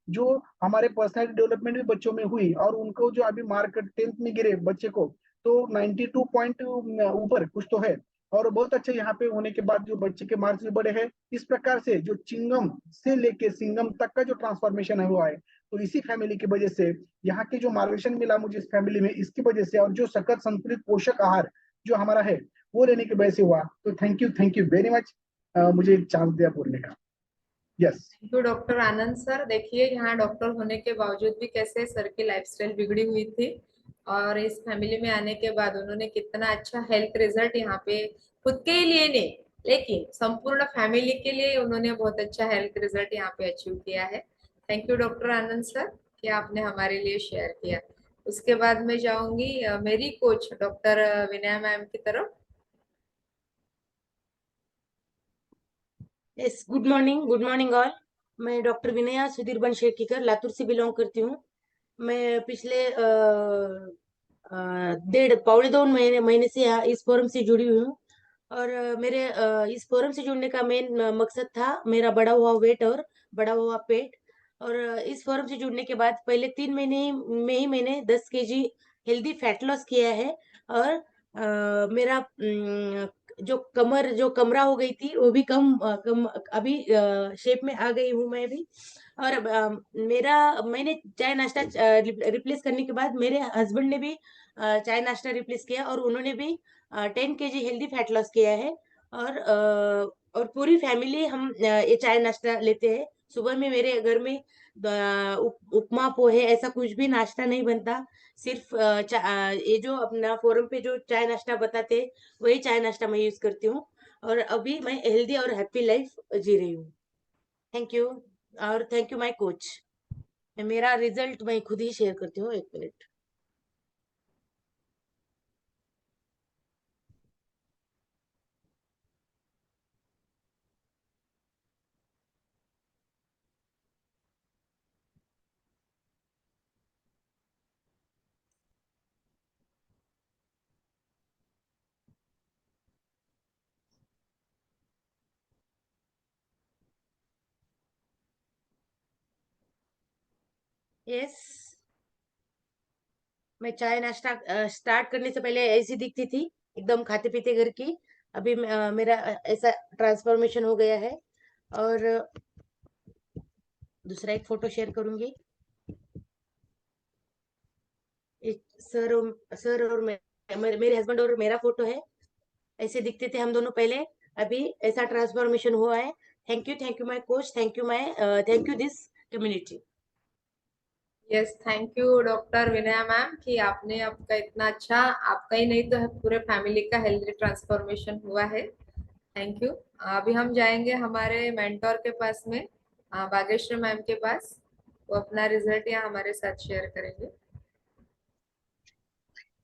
जो हमारे पर्सनैलिटी डेवलपमेंट भी बच्चों में हुई, और उनको जो अभी मार्क 10th में गिरे बच्चे को तो 92 पॉइंट ऊपर कुछ तो है, और बहुत अच्छे यहाँ पे होने के बाद जो बच्चे के मार्क्स भी बड़े हैं। इस प्रकार से जो चिंगम से लेके सिंगम तक का जो ट्रांसफॉर्मेशन हुआ है, तो इसी फैमिली की वजह से, यहाँ के जो मार्गदर्शन मिला मुझे इस फैमिली में, इसकी वजह से, और जो सकल संतुलित पोषक आहार जो हमारा है वो लेने की वजह से हुआ। तो थैंक यू वेरी मच मुझे चांस दिया बोलने का। Yes. Thank you doctor Anand sir. देखिए यहाँ डॉक्टर होने के बावजूद भी कैसे सर की लाइफस्टाइल बिगड़ी हुई थी, और इस फैमिली में आने के बाद उन्होंने कितना अच्छा हेल्थ रिजल्ट यहाँ पे खुद के लिए नहीं लेकिन संपूर्ण फैमिली के लिए उन्होंने बहुत अच्छा हेल्थ रिजल्ट यहाँ पे अचीव किया है। Thank you doctor Anand sir कि आपने हमारे लिए शेयर किया। उसके बाद मैं जाऊंगी मेरी कोच डॉक्टर विनय मैम की तरफ। Yes, good morning all. मैं डॉक्टर विनया सुधीर बनशेट्टीकर लातूर से बिलोंग करती हूँ। मैं पिछले 1.5-2 महीने से यहाँ इस फोरम से जुड़ी हुई हूँ, और मेरे इस फोरम से जुड़ने का मेन मकसद था मेरा बढ़ा हुआ वेट और बढ़ा हुआ पेट। और इस फोरम से जुड़ने के बाद पहले 3 महीने में ही मैंने 10 kg हेल्दी फैट लॉस किया है, और मेरा जो कमरा हो गई थी वो भी कम अभी शेप में आ गई हूँ मैं भी। और मैंने चाय नाश्ता रिप्लेस करने के बाद मेरे हस्बैंड ने भी चाय नाश्ता रिप्लेस किया, और उन्होंने भी 10 kg हेल्दी फैट लॉस किया है। और पूरी फैमिली हम ये चाय नाश्ता लेते हैं। सुबह में मेरे घर में उपमा पोहे ऐसा कुछ भी नाश्ता नहीं बनता, सिर्फ ये जो अपना फोरम पे जो चाय नाश्ता बताते हैं वही चाय नाश्ता मैं यूज करती हूँ, और अभी मैं हेल्दी और हैप्पी लाइफ जी रही हूँ। Thank you. और थैंक यू माय कोच। मेरा रिजल्ट मैं खुद ही शेयर करती हूँ, 1 मिनट। यस, मैं चाय नाश्ता स्टार्ट करने से पहले ऐसी दिखती थी, एकदम खाते पीते घर की। अभी मेरा ऐसा ट्रांसफॉर्मेशन हो गया है। और दूसरा एक फोटो शेयर करूंगी। सर और मेरे हस्बैंड और मेरा फोटो है। ऐसे दिखते थे हम दोनों पहले, अभी ऐसा ट्रांसफॉर्मेशन हुआ है। Thank you my coach, thank you this community. Yes, thank you doctor Vinay ma'am कि आपने आपका इतना अच्छा, आपका ही नहीं तो है पूरे फैमिली का हेल्दी ट्रांसफॉर्मेशन हुआ है। Thank you. अभी हम जाएंगे हमारे मेंटोर के पास में, बागेश्वरी मैम के पास। वो अपना रिजल्ट यहाँ हमारे साथ शेयर करेंगे।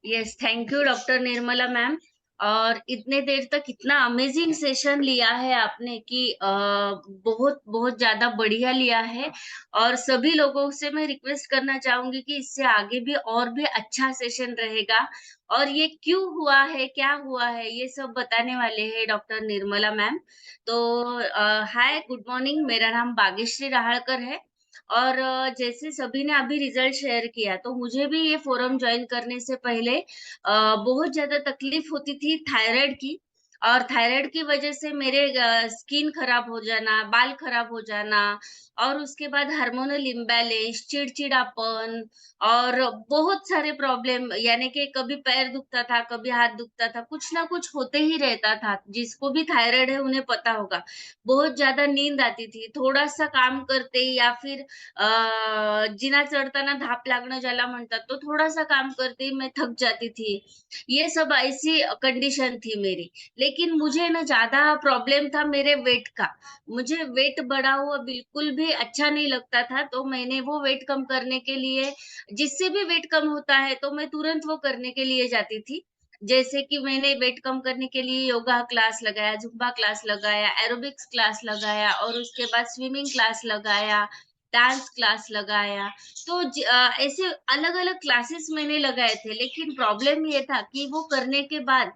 Yes, thank you doctor Nirmala ma'am. और इतने देर तक इतना अमेजिंग सेशन लिया है आपने कि बहुत बहुत ज्यादा बढ़िया लिया है। और सभी लोगों से मैं रिक्वेस्ट करना चाहूंगी कि इससे आगे भी और भी अच्छा सेशन रहेगा। और ये क्यों हुआ है, क्या हुआ है, ये सब बताने वाले हैं डॉक्टर निर्मला मैम। तो हाय, गुड मॉर्निंग, मेरा नाम बागेश्वरी राहड़कर है। और जैसे सभी ने अभी रिजल्ट शेयर किया, तो मुझे भी ये फोरम ज्वाइन करने से पहले बहुत ज्यादा तकलीफ होती थी थायराइड की। और थायराइड की वजह से मेरे स्किन खराब हो जाना, बाल खराब हो जाना, और उसके बाद हार्मोनल इम्बैलेंस, चिड़चिड़ापन, और बहुत सारे प्रॉब्लम, यानी कि कभी पैर दुखता था, कभी हाथ दुखता था, कुछ ना कुछ होते ही रहता था। जिसको भी थायराइड है उन्हें पता होगा। बहुत ज्यादा नींद आती थी, थोड़ा सा काम करते ही, या फिर जिना चढताना धाप लागणं ज्याला म्हणतात, तो थोड़ा सा काम करते ही मैं थक जाती थी। ये सब ऐसी कंडीशन थी मेरी। लेकिन मुझे ना ज्यादा प्रॉब्लम था मेरे वेट का। मुझे वेट बढ़ा हुआ बिल्कुल भी अच्छा नहीं लगता था, तो मैंने वो वेट कम करने के लिए, जिससे भी वेट कम होता है तो मैं तुरंत वो करने के लिए जाती थी। जैसे कि मैंने वेट कम करने के लिए योगा क्लास लगाया, जुम्बा क्लास लगाया, एरोबिक्स क्लास लगाया, और उसके बाद स्विमिंग क्लास लगाया, डांस क्लास लगाया। तो ऐसे अलग अलग क्लासेस मैंने लगाए थे, लेकिन प्रॉब्लम ये था कि वो करने के बाद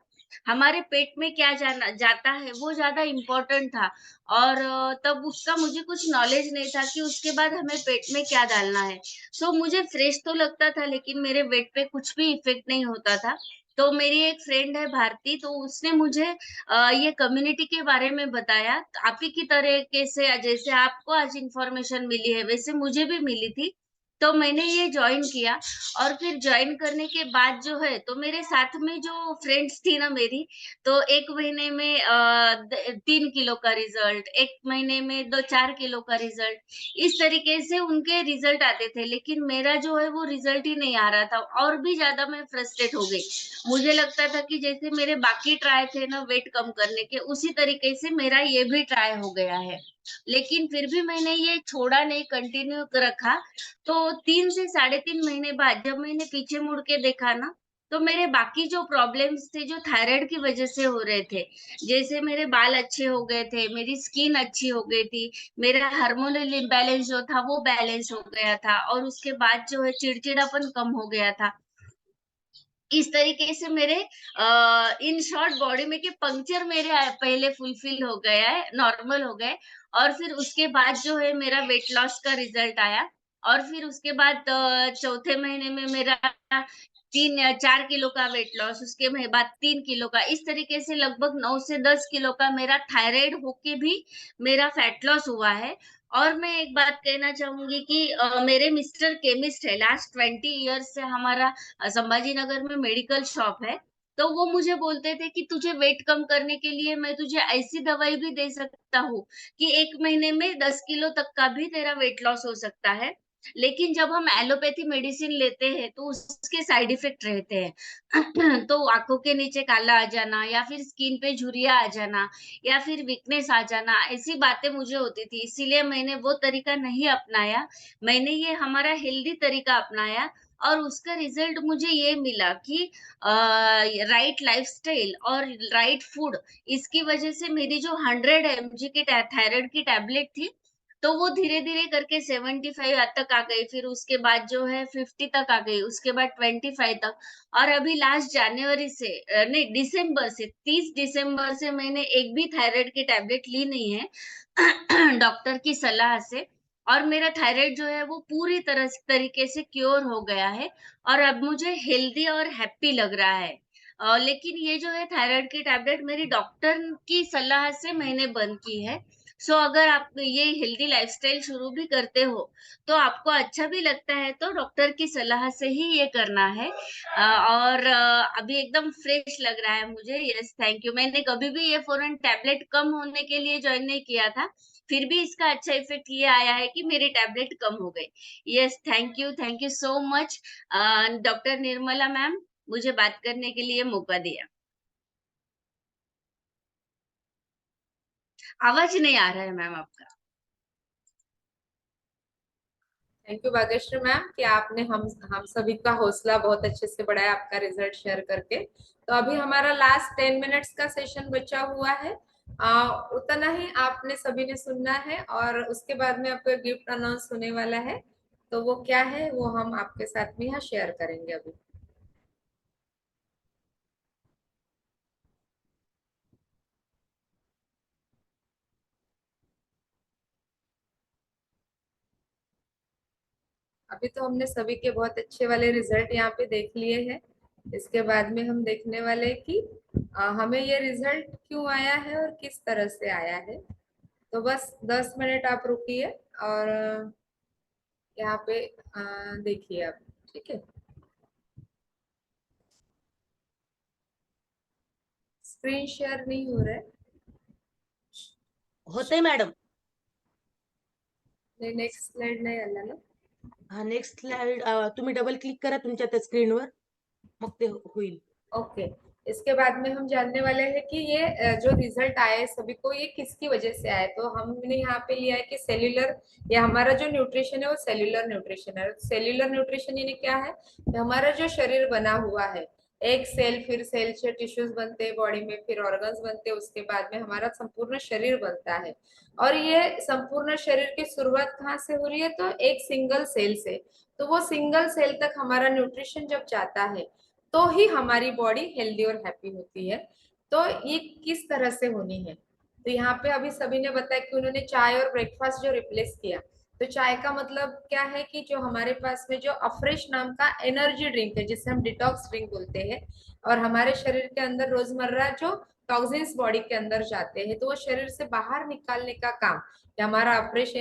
हमारे पेट में क्या जाना जाता है वो ज्यादा इम्पोर्टेंट था। और तब उसका मुझे कुछ नॉलेज नहीं था कि उसके बाद हमें पेट में क्या डालना है। सो मुझे फ्रेश तो लगता था, लेकिन मेरे वेट पे कुछ भी इफेक्ट नहीं होता था। तो मेरी एक फ्रेंड है भारती, तो उसने मुझे ये कम्युनिटी के बारे में बताया। तो आप ही की तरीके से जैसे आपको आज इंफॉर्मेशन मिली है, वैसे मुझे भी मिली थी। तो मैंने ये ज्वाइन किया। और फिर ज्वाइन करने के बाद जो है, तो मेरे साथ में जो फ्रेंड्स थी ना मेरी, तो 1 महीने में 3 किलो का रिजल्ट, 1 महीने में 2-4 किलो का रिजल्ट, इस तरीके से उनके रिजल्ट आते थे। लेकिन मेरा जो है वो रिजल्ट ही नहीं आ रहा था, और भी ज्यादा मैं फ्रस्ट्रेट हो गई। मुझे लगता था कि जैसे मेरे बाकी ट्राई थे ना वेट कम करने के, उसी तरीके से मेरा ये भी ट्राई हो गया है। लेकिन फिर भी मैंने ये छोड़ा नहीं, कंटिन्यू रखा। तो 3 से 3.5 महीने बाद जब मैंने पीछे मुड़ के देखा ना, तो मेरे बाकी जो प्रॉब्लम्स थे, जो थायराइड की वजह से हो रहे थे, जैसे मेरे बाल अच्छे हो गए थे, मेरी स्किन अच्छी हो गई थी, मेरा हार्मोनल इम्बैलेंस जो था वो बैलेंस हो गया था, और उसके बाद जो है चिड़चिड़ापन कम हो गया था। इस तरीके से मेरे इन शॉर्ट बॉडी में के पंक्चर मेरे पहले फुलफिल हो गया है, नॉर्मल हो गए। और फिर उसके बाद जो है मेरा वेट लॉस का रिजल्ट आया। और फिर उसके बाद चौथे महीने में मेरा 3-4 किलो का वेट लॉस, उसके बाद 3 किलो का, इस तरीके से लगभग 9 से 10 किलो का मेरा थायराइड होके भी मेरा फैट लॉस हुआ है। और मैं एक बात कहना चाहूंगी कि मेरे मिस्टर केमिस्ट है, लास्ट 20 ईयर्स से हमारा संभाजी नगर में मेडिकल शॉप है। तो वो मुझे बोलते थे कि तुझे वेट कम करने के लिए मैं तुझे ऐसी दवाई भी दे सकता हूँ कि 1 महीने में 10 किलो तक का भी तेरा वेट लॉस हो सकता है। लेकिन जब हम एलोपैथी मेडिसिन लेते हैं तो उसके साइड इफेक्ट रहते हैं। तो आंखों के नीचे काला आ जाना, या फिर स्किन पे झुर्रियां आ जाना, या फिर वीकनेस आ जाना, ऐसी बातें मुझे होती थी। इसीलिए मैंने वो तरीका नहीं अपनाया। मैंने ये हमारा हेल्दी तरीका अपनाया। और उसका रिजल्ट मुझे ये मिला कि राइट लाइफस्टाइल और राइट फूड, इसकी वजह से मेरी जो 100 mg की थायराइड की टैबलेट थी, तो वो धीरे धीरे करके 75 तक आ गई, फिर उसके बाद जो है 50 तक आ गई, उसके बाद 25 तक। और अभी लास्ट जनवरी से नहीं, दिसंबर से, 30 दिसंबर से मैंने एक भी थायराइड की टैबलेट ली नहीं है डॉक्टर की सलाह से। और मेरा थायराइड जो है वो पूरी तरह तरीके से क्योर हो गया है। और अब मुझे हेल्दी और हैप्पी लग रहा है। लेकिन ये जो है थायराइड की टैबलेट मेरी डॉक्टर की सलाह से मैंने बंद की है। सो अगर आप ये हेल्दी लाइफस्टाइल शुरू भी करते हो, तो आपको अच्छा भी लगता है, तो डॉक्टर की सलाह से ही ये करना है। और अभी एकदम फ्रेश लग रहा है मुझे। Yes, thank you. मैंने कभी भी ये फौरन टैबलेट कम होने के लिए ज्वाइन नहीं किया था, फिर भी इसका अच्छा इफेक्ट ये आया है कि मेरी टैबलेट कम हो गई। Yes, thank you so much doctor Nirmala ma'am, मुझे बात करने के लिए मौका दिया। आवाज नहीं आ रहा है मैम आपका। थैंक यू भाग्यश्री मैम कि आपने हम सभी का हौसला बहुत अच्छे से बढ़ाया आपका रिजल्ट शेयर करके। तो अभी हमारा लास्ट 10 मिनट्स का सेशन बचा हुआ है। उतना ही आपने सभी ने सुनना है, और उसके बाद में आपको गिफ्ट अनाउंस होने वाला है। तो वो क्या है वो हम आपके साथ में यहाँ शेयर करेंगे अभी। अभी तो हमने सभी के बहुत अच्छे वाले रिजल्ट यहाँ पे देख लिए हैं। इसके बाद में हम देखने वाले हैं कि हमें ये रिजल्ट क्यों आया है और किस तरह से आया है। तो बस 10 मिनट आप रुकिए और यहाँ पे देखिए आप, ठीक है। स्क्रीन शेयर नहीं हो रहा है। होते मॅडम. नेक्स्ट स्लाइड नाही आला ना। हा नेक्स्ट स्लाइड तुम्ही डबल क्लिक करा तुमच्या त्या स्क्रीनवर, मग ते होईल. ओके, इसके बाद में हम जानने वाले हैं कि ये जो रिजल्ट आया है सभी को, ये किसकी वजह से आया है। तो हमने यहाँ पे लिया है कि सेल्यूलर, या हमारा जो न्यूट्रिशन है वो सेल्यूलर न्यूट्रिशन है। सेल्यूलर न्यूट्रिशन यानी क्या है, हमारा जो शरीर बना हुआ है, एक सेल, फिर सेल से टिश्यूज बनते हैं बॉडी में, फिर ऑर्गन्स बनते हैं, उसके बाद में हमारा संपूर्ण शरीर बनता है। और ये संपूर्ण शरीर की शुरुआत कहाँ से हो रही है, तो एक सिंगल सेल से। तो वो सिंगल सेल तक हमारा न्यूट्रिशन जब जाता है तो ही हमारी बॉडी हेल्दी और हैप्पी होती है। तो ये किस तरह से होनी है, तो यहाँ पे अभी सभी ने बताया कि उन्होंने चाय और ब्रेकफास्ट जो रिप्लेस किया। तो चाय का मतलब क्या है कि जो हमारे पास में जो अफ्रेश नाम का एनर्जी ड्रिंक है, जिसे हम डिटॉक्स ड्रिंक बोलते हैं, और हमारे शरीर के अंदर रोजमर्रा जो टॉक्सिन्स बॉडी के अंदर जाते हैं, तो वो शरीर से बाहर निकालने का काम हमारा अफ्रेश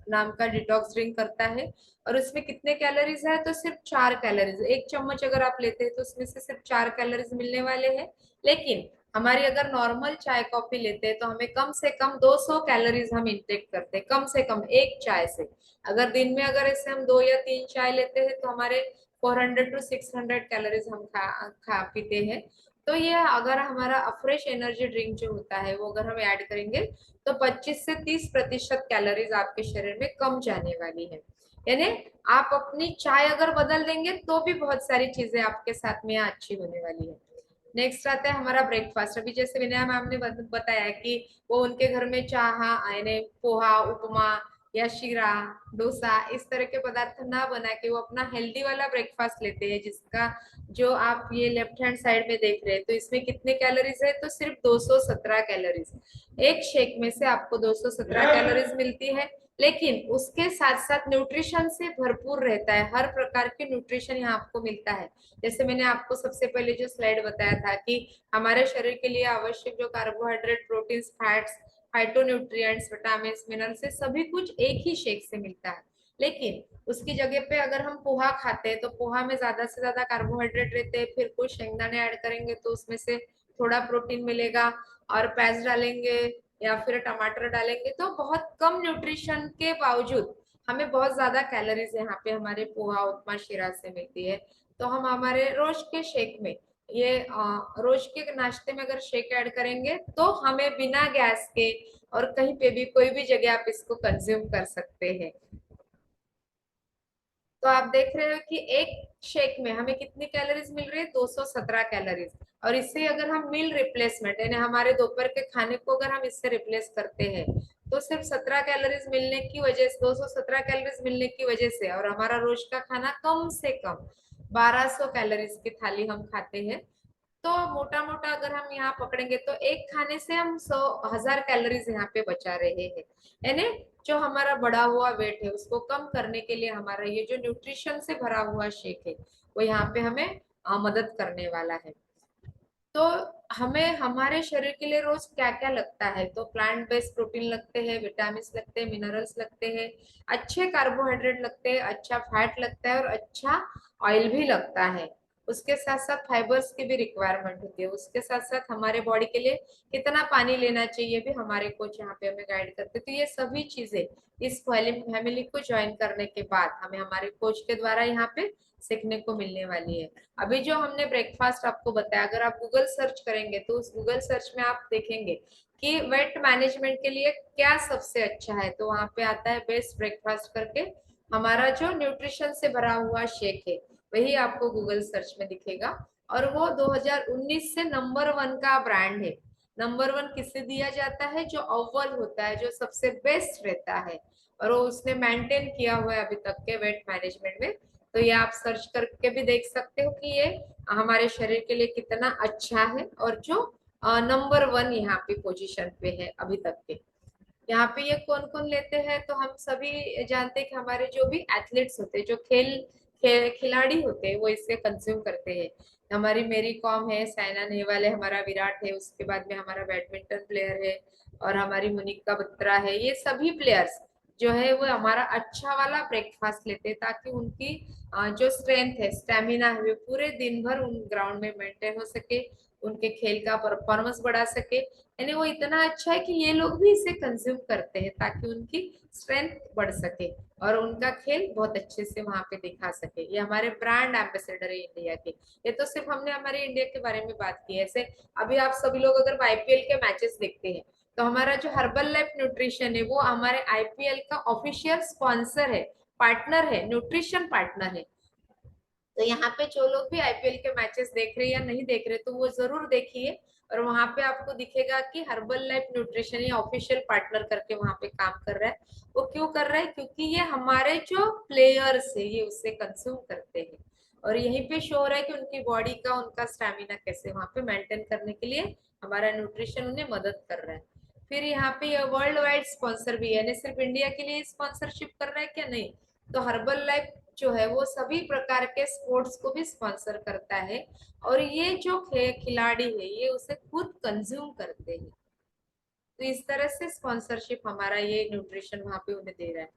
नाम का डिटॉक्स ड्रिंक करता है। और उसमें कितने कैलोरीज है, तो सिर्फ 4 कैलोरीज। एक चम्मच अगर आप लेते हैं तो उसमें से सिर्फ 4 कैलोरीज मिलने वाले हैं। लेकिन हमारी अगर नॉर्मल चाय कॉफी लेते हैं तो हमें कम से कम 200 कैलोरीज हम इंटेक करते हैं, कम से कम एक चाय से। अगर दिन में अगर ऐसे हम 2 या 3 चाय लेते हैं तो हमारे 400 to 600 कैलोरीज हम खा पीते हैं। तो ये अगर हमारा अफ्रेश एनर्जी ड्रिंक जो होता है वो अगर हम ऐड करेंगे तो 25 से 30% कैलोरीज आपके शरीर में कम जाने वाली है। यानी आप अपनी चाय अगर बदल देंगे तो भी बहुत सारी चीजें आपके साथ में अच्छी होने वाली है। नेक्स्ट आता है हमारा ब्रेकफास्ट। अभी जैसे विनय मैम ने बताया कि वो उनके घर में चाह, यानी पोहा, उपमा या शीरा, डोसा, इस तरह के पदार्थ ना बना के वो अपना हेल्दी वाला ब्रेकफास्ट लेते हैं, जिसका जो आप ये लेफ्ट हैंड साइड में देख रहे हैं। तो इसमें कितने कैलोरीज है, तो सिर्फ 217 कैलोरीज। एक शेक में से आपको 217 कैलोरीज मिलती है, लेकिन उसके साथ साथ न्यूट्रिशन से भरपूर रहता है। हर प्रकार के न्यूट्रिशन यहाँ आपको मिलता है। जैसे मैंने आपको सबसे पहले जो स्लाइड बताया था कि हमारे शरीर के लिए आवश्यक जो carbohydrate, protein, fats, phytonutrients, vitamin, minerals, सभी कुछ एक ही शेक से मिलता है। लेकिन उसकी जगह पे अगर हम पोहा खाते हैं तो पोहा में ज्यादा से ज्यादा कार्बोहाइड्रेट रहते हैं, फिर कुछ शेंगदाने ऐड करेंगे तो उसमें से थोड़ा प्रोटीन मिलेगा, और प्याज डालेंगे या फिर टमाटर डालेंगे तो बहुत कम न्यूट्रिशन के बावजूद हमें बहुत ज्यादा कैलोरीज यहाँ पे हमारे पोहा, उपमा, शीरा से मिलती है। तो हम हमारे रोज के शेक में ये रोज के नाश्ते में अगर शेक ऐड करेंगे तो हमें बिना गैस के और कहीं पे भी कोई भी जगह आप इसको कंज्यूम कर सकते हैं। तो आप देख रहे हो कि एक शेक में हमें कितनी कैलोरीज मिल रही है, 217 कैलोरीज। और इससे अगर हम मील रिप्लेसमेंट, यानी हमारे दोपहर के खाने को अगर हम इससे रिप्लेस करते हैं तो सिर्फ 17 कैलोरीज मिलने की वजह से, 217 कैलोरीज मिलने की वजह से, और हमारा रोज का खाना कम से कम 1200 कैलोरीज की थाली हम खाते हैं। तो मोटा मोटा अगर हम यहाँ पकड़ेंगे तो एक खाने से हम 100,000 कैलोरीज यहाँ पे बचा रहे हैं। यानी जो हमारा बढ़ा हुआ वेट है उसको कम करने के लिए हमारा ये जो न्यूट्रिशन से भरा हुआ शेक है वो यहाँ पे हमें मदद करने वाला है। तो हमें हमारे शरीर के लिए रोज क्या क्या लगता है, तो प्लांट बेस्ड प्रोटीन लगते हैं, विटामिन लगते हैं, मिनरल्स लगते हैं, अच्छे कार्बोहाइड्रेट लगते हैं, अच्छा फैट लगता है और अच्छा ऑयल भी लगता है। उसके साथ साथ फाइबर्स की भी रिक्वायरमेंट होती है। उसके साथ साथ हमारे बॉडी के लिए कितना पानी लेना चाहिए भी हमारे कोच यहाँ पे हमें गाइड करते हैं। तो ये सभी चीजें इस फैमिली को ज्वाइन करने के बाद हमें हमारे कोच के द्वारा यहाँ पे सीखने को मिलने वाली है। अभी जो हमने ब्रेकफास्ट आपको बताया, अगर आप गूगल सर्च करेंगे तो उस गूगल सर्च में आप देखेंगे कि वेट मैनेजमेंट के लिए क्या सबसे अच्छा है, तो वहां पे आता है बेस्ट ब्रेकफास्ट करके। हमारा जो न्यूट्रिशन से भरा हुआ शेक है वही आपको गूगल सर्च में दिखेगा, और वो 2019 से नंबर 1 का ब्रांड है। नंबर 1 किससे दिया जाता है, जो अव्वल होता है, जो सबसे बेस्ट रहता है, और वो उसने मेंटेन किया हुआ है अभी तक के वेट मैनेजमेंट में। तो ये आप सर्च करके भी देख सकते हो कि ये हमारे शरीर के लिए कितना अच्छा है, और जो नंबर 1 यहाँ पे पोजीशन पे है अभी तक के। यहाँ पे ये कौन कौन लेते हैं, तो हम सभी जानते हैं कि हमारे जो भी एथलीट्स होते हैं, जो खिलाड़ी होते हैं, वो इसे कंज्यूम करते हैं। हमारी मेरी कॉम है, साइना नेहवाल है, हमारा विराट है, उसके बाद में हमारा बैडमिंटन प्लेयर है, और हमारी मुनिका बत्रा है। ये सभी प्लेयर्स जो है वो हमारा अच्छा वाला ब्रेकफास्ट लेते हैं, ताकि उनकी जो स्ट्रेंथ है, स्टेमिना है, वो पूरे दिन भर उन ग्राउंड में मेंटेन हो सके, उनके खेल का परफॉर्मेंस बढ़ा सके। यानी वो इतना अच्छा है कि ये लोग भी इसे कंज्यूम करते हैं, ताकि उनकी स्ट्रेंथ बढ़ सके और उनका खेल बहुत अच्छे से वहां पे दिखा सके। ये हमारे ब्रांड एम्बेसडर है इंडिया के। ये तो सिर्फ हमने हमारे इंडिया के बारे में बात की है। ऐसे अभी आप सभी लोग अगर आईपीएल के मैचेस देखते हैं, तो हमारा जो हर्बल लाइफ न्यूट्रिशन है, वो हमारे आईपीएल का ऑफिशियल स्पॉन्सर है, पार्टनर है, न्यूट्रिशन पार्टनर है। तो यहाँ पे जो लोग भी आईपीएल के मैचेस देख रहे हैं या नहीं देख रहे, तो वो जरूर देखिए, और वहां पे आपको दिखेगा कि हर्बल लाइफ न्यूट्रिशन ये ऑफिशियल पार्टनर करके वहां पे काम कर रहा है। वो क्यों कर रहा है? क्योंकि ये हमारे जो प्लेयर्स है, ये उससे कंज्यूम करते हैं, और यहीं पे शो हो रहा है कि उनकी बॉडी का, उनका स्टेमिना कैसे वहां पे मेंटेन करने के लिए हमारा न्यूट्रिशन उन्हें मदद कर रहा है। फिर यहाँ पे ये वर्ल्ड वाइड स्पॉन्सर भी है, यानी सिर्फ इंडिया के लिए स्पॉन्सरशिप कर रहा है क्या? नहीं। तो हर्बल लाइफ जो है वो सभी प्रकार के स्पोर्ट्स को भी स्पॉन्सर करता है, और ये जो खिलाड़ी है, ये उसे खुद कंज्यूम करते हैं। तो इस तरह से स्पॉन्सरशिप हमारा ये न्यूट्रिशन वहां पे उन्हें दे रहा है।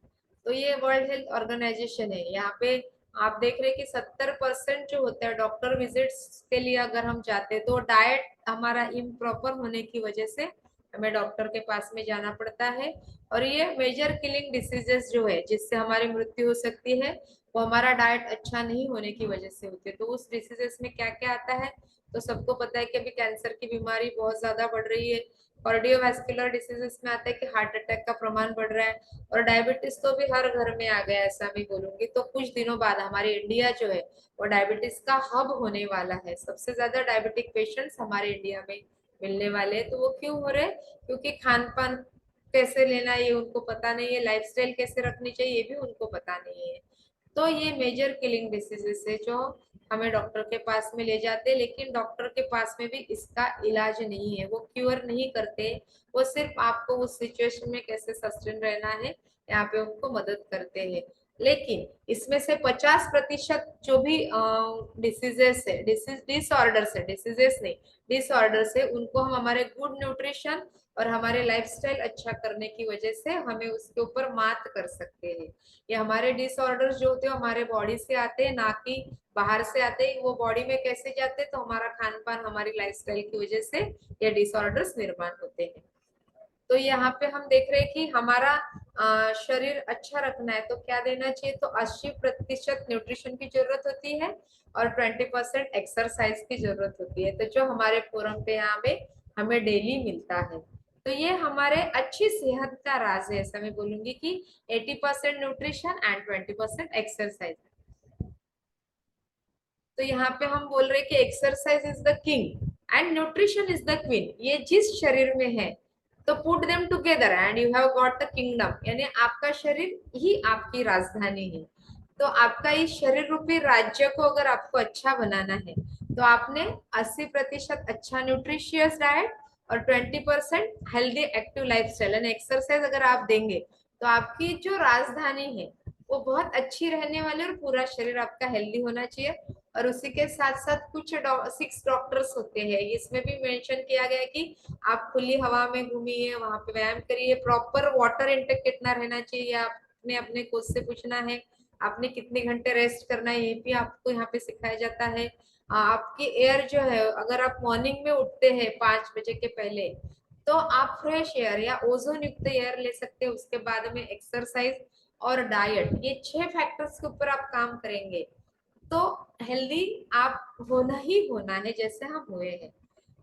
तो ये वर्ल्ड हेल्थ ऑर्गेनाइजेशन है। यहाँ पे आप देख रहे हैं कि 70% जो होता है डॉक्टर विजिट्स के लिए अगर हम जाते हैं, तो डाइट हमारा इम्प्रॉपर होने की वजह से हमें डॉक्टर के पास में जाना पड़ता है। और ये मेजर किलिंग डिसीजेस जो है, जिससे हमारी मृत्यु हो सकती है, वो हमारा डाइट अच्छा नहीं होने की वजह से होती है। तो उस डिसीजेस में क्या क्या आता है? तो सबको पता है कि अभी कैंसर की बीमारी बहुत ज्यादा बढ़ रही है, कार्डियोवैस्कुलर डिसीजेस में आता है कि हार्ट अटैक का प्रमाण बढ़ रहा है, और डायबिटीज तो भी हर घर में आ गया, ऐसा मैं बोलूंगी। तो कुछ दिनों बाद हमारे इंडिया जो है वो डायबिटीज का हब होने वाला है। सबसे ज्यादा डायबिटिक पेशेंट्स हमारे इंडिया में मिलने वाले हैं। तो वो क्यों हो रहे? क्योंकि खान पान कैसे लेना है ये उनको पता नहीं है, लाइफस्टाइल कैसे रखनी चाहिए ये भी उनको पता नहीं है। तो ये मेजर किलिंग डिसीजेस है जो हमें डॉक्टर के पास में ले जाते हैं, लेकिन डॉक्टर के पास में भी इसका इलाज नहीं है, वो क्योर नहीं करते। वो सिर्फ आपको उस सिचुएशन में कैसे सस्टेन रहना है, यहाँ पे उनको मदद करते हैं। लेकिन इसमें से 50% जो भी डिसीजेस है, डिसऑर्डर्स है, डिसीजेस नहीं, डिसऑर्डर्स है, उनको हम हमारे गुड न्यूट्रिशन और हमारे लाइफस्टाइल अच्छा करने की वजह से हमें उसके ऊपर मात कर सकते हैं। ये हमारे डिसऑर्डर्स जो होते हैं हमारे बॉडी से आते हैं, ना कि बाहर से आते हैं। वो बॉडी में कैसे जाते हैं? तो हमारा खान पान, हमारी लाइफस्टाइल की वजह से ये डिसऑर्डर्स निर्माण होते हैं। तो यहाँ पे हम देख रहे हैं कि हमारा शरीर अच्छा रखना है तो क्या देना चाहिए? तो 80% न्यूट्रिशन की जरूरत होती है और 20% एक्सरसाइज की जरूरत होती है। तो जो हमारे फोरम पे यहाँ पे हमें डेली मिलता है, तो ये हमारे अच्छी सेहत का राज है। ऐसा मैं बोलूंगी कि 80% न्यूट्रिशन एंड 20% एक्सरसाइज। तो यहाँ पे हम बोल रहे हैं कि exercise is the king and nutrition is the queen. ये जिस शरीर में है, तो put them together and you have got the kingdom. यानी आपका शरीर ही आपकी राजधानी है। तो आपका इस शरीर रूपी राज्य को अगर आपको अच्छा बनाना है, तो आपने 80% अच्छा न्यूट्रिशियस डाइट और 20% healthy active lifestyle and exercise अगर आप देंगे, तो आपकी जो राजधानी है वो बहुत अच्छी रहने वाली, और पूरा शरीर आपका हेल्दी होना चाहिए। और उसी के साथ साथ कुछ 6 डॉक्टर्स होते हैं, इसमें भी मेंशन किया गया है कि आप खुली हवा में घूमिए, वहां पे व्यायाम करिए, प्रॉपर वाटर इंटेक कितना रहना चाहिए आपने अपने कोच से पूछना है, आपने कितने घंटे रेस्ट करना है ये भी आपको यहाँ पे सिखाया जाता है। आपकी एयर जो है, अगर आप मॉर्निंग में उठते हैं 5 बजे के पहले, तो आप फ्रेश एयर या ओजोन युक्त एयर ले सकते हैं। उसके बाद में एक्सरसाइज और डाइट, ये 6 फैक्टर्स के ऊपर आप काम करेंगे तो हेल्दी आप होना ही होना है, जैसे हम हुए हैं।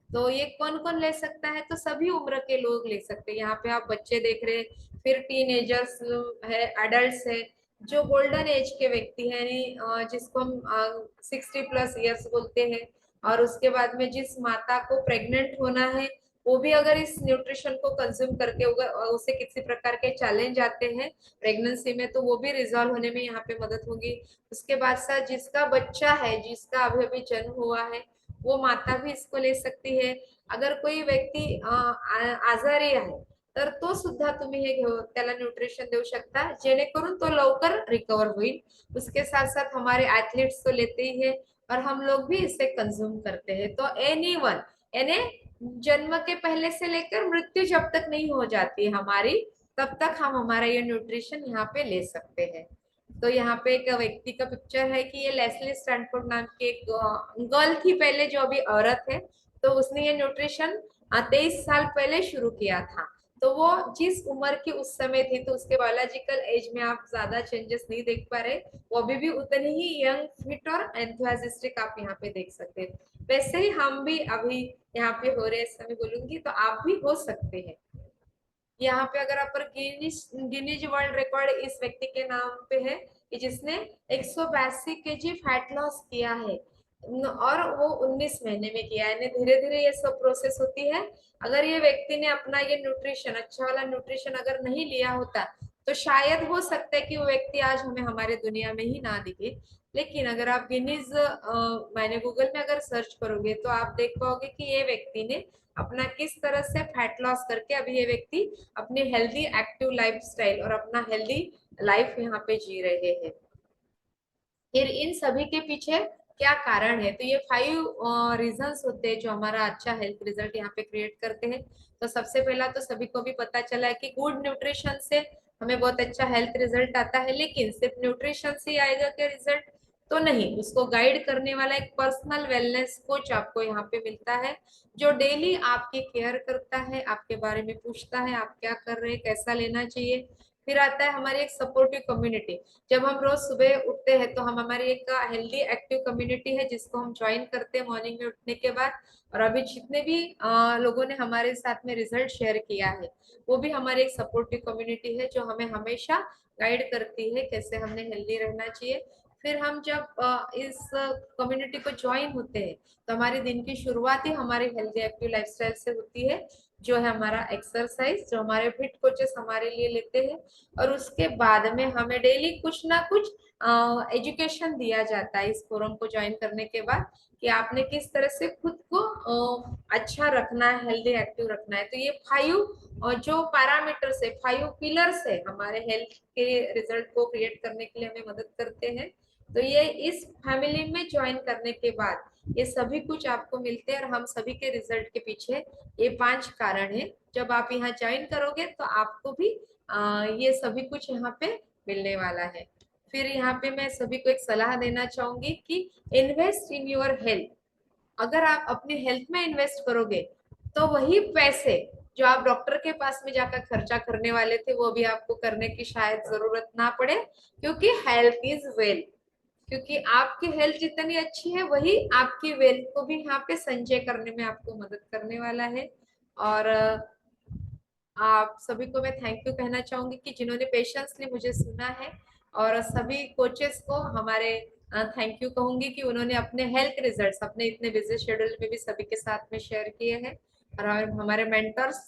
तो ये कौन कौन ले सकता है? तो सभी उम्र के लोग ले सकते हैं। यहाँ पे आप बच्चे देख रहे हैं, फिर टीनेजर्स है, एडल्ट्स है, जो गोल्डन एज के व्यक्ति है, यानी जिसको हम 60+ ईयर्स बोलते हैं। और उसके बाद में जिस माता को प्रेग्नेंट होना है, वो भी अगर इस न्यूट्रिशन को कंज्यूम करके उसे किसी प्रकार के चैलेंज आते हैं प्रेगनेंसी में, तो वो भी रिजॉल्व होने में यहाँ पे मदद होगी। उसके बाद साथ जिसका बच्चा है, जिसका अभी अभी जन्म हुआ है, वो माता भी इसको ले सकती है। अगर कोई व्यक्ति आजारी है, तर तो सुद्धा तुम्ही हे घेऊ त्याला न्यूट्रिशन देऊ शकता जेणेकरून तो लवकर रिकवर होईल. उसके साथ साथ हमारे एथलीट्स तो लेते ही है और हम लोग भी इसे कंज्यूम करते हैं. तो एनीवन यानी जन्म के पहले से लेकर मृत्यु जब तक नहीं हो जाती है हमारी, तब तक हम हमारा ये न्यूट्रिशन यहाँ पे ले सकते हैं. तो यहाँ पे एक व्यक्ति का पिक्चर है कि ये लेस्ली स्टैनफोर्ड नाम की एक गर्ल थी पहले, जो अभी औरत है. तो उसने ये न्यूट्रिशन 23 साल पहले शुरू किया था. तो वो जिस उम्र की उस समय थी, तो उसके बायोलॉजिकल एज में आप ज्यादा चेंजेस नहीं देख पा रहे, वो अभी भी उतनी ही यंग, फिट और एंथुसियास्टिक आप यहाँ पे देख सकते हैं. वैसे ही हम भी अभी यहाँ पे हो रहे, इस समय बोलूंगी तो आप भी हो सकते हैं. यहाँ पे अगर आप गिनीज वर्ल्ड रिकॉर्ड इस व्यक्ति के नाम पे है कि जिसने 182 केजी फैट लॉस किया है और वो 19 महीने में किया है. धीरे धीरे ये सब प्रोसेस होती है. अगर ये व्यक्ति ने अपना ये न्यूट्रिशन, अच्छा वाला न्यूट्रिशन अगर नहीं लिया होता, तो शायद हो सकता है कि वो व्यक्ति आज हमें हमारे दुनिया में ही ना दिखे. लेकिन अगर आप गिनीज मैंने गूगल में अगर सर्च करोगे तो आप देख पाओगे कि ये व्यक्ति ने अपना किस तरह से फैट लॉस करके अभी ये व्यक्ति अपनी हेल्दी एक्टिव लाइफस्टाइल और अपना हेल्दी लाइफ यहाँ पे जी रहे हैं. फिर इन सभी के पीछे क्या कारण है, तो ये 5 रीजंस होते हैं जो हमारा अच्छा हेल्थ रिजल्ट यहाँ पे क्रिएट करते हैं. तो सबसे पहला तो सभी को भी पता चला है कि गुड न्यूट्रिशन से हमें बहुत अच्छा हेल्थ रिजल्ट आता है. लेकिन सिर्फ न्यूट्रिशन से आएगा क्या रिजल्ट, तो नहीं. उसको गाइड करने वाला एक पर्सनल वेलनेस कोच आपको यहाँ पे मिलता है, जो डेली आपकी केयर करता है, आपके बारे में पूछता है आप क्या कर रहे हैं, कैसा लेना चाहिए. फिर आता है हमारी एक सपोर्टिव कम्युनिटी. जब हम रोज सुबह उठते हैं तो हम हमारी एक हेल्दी एक्टिव कम्युनिटी है जिसको हम ज्वाइन करते हैं मॉर्निंग में उठने के बाद. और अभी जितने भी लोगों ने हमारे साथ में रिजल्ट शेयर किया है, वो भी हमारी एक सपोर्टिव कम्युनिटी है जो हमें हमेशा गाइड करती है कैसे हमने हेल्दी रहना चाहिए. फिर हम जब इस कम्युनिटी को ज्वाइन होते हैं तो हमारे दिन की शुरुआत ही हमारी हेल्दी एक्टिव लाइफस्टाइल से होती है, जो है हमारा एक्सरसाइज, जो हमारे फिट कोचेस हमारे लिए लेते हैं. और उसके बाद में हमें डेली कुछ ना कुछ एजुकेशन दिया जाता है इस फोरम को ज्वाइन करने के बाद, कि आपने किस तरह से खुद को अच्छा रखना है, हेल्दी एक्टिव रखना है. तो ये 5 जो पैरामीटर्स है, 5 पिलर्स है, हमारे हेल्थ के रिजल्ट को क्रिएट करने के लिए हमें मदद करते हैं. तो ये इस फैमिली में ज्वाइन करने के बाद ये सभी कुछ आपको मिलते हैं और हम सभी के रिजल्ट के पीछे ये 5 कारण है. जब आप यहाँ ज्वाइन करोगे तो आपको भी ये सभी कुछ यहाँ पे मिलने वाला है. फिर यहाँ पे मैं सभी को एक सलाह देना चाहूंगी कि इन्वेस्ट इन योर हेल्थ. अगर आप अपने हेल्थ में इन्वेस्ट करोगे तो वही पैसे जो आप डॉक्टर के पास में जाकर खर्चा करने वाले थे, वो भी आपको करने की शायद जरूरत ना पड़े, क्योंकि हेल्थ इज वेल्थ. क्योंकि आपकी हेल्थ जितनी अच्छी है वही आपकी वेल्थ को भी यहाँ पे संचय करने में आपको मदद करने वाला है. और आप सभी को मैं थैंक यू कहना चाहूंगी कि जिन्होंने पेशेंसली मुझे सुना है. और सभी कोचेस को हमारे थैंक यू कहूंगी कि उन्होंने अपने हेल्थ रिजल्ट्स अपने इतने बिजी शेड्यूल में भी सभी के साथ में शेयर किए हैं. और हमारे मेंटर्स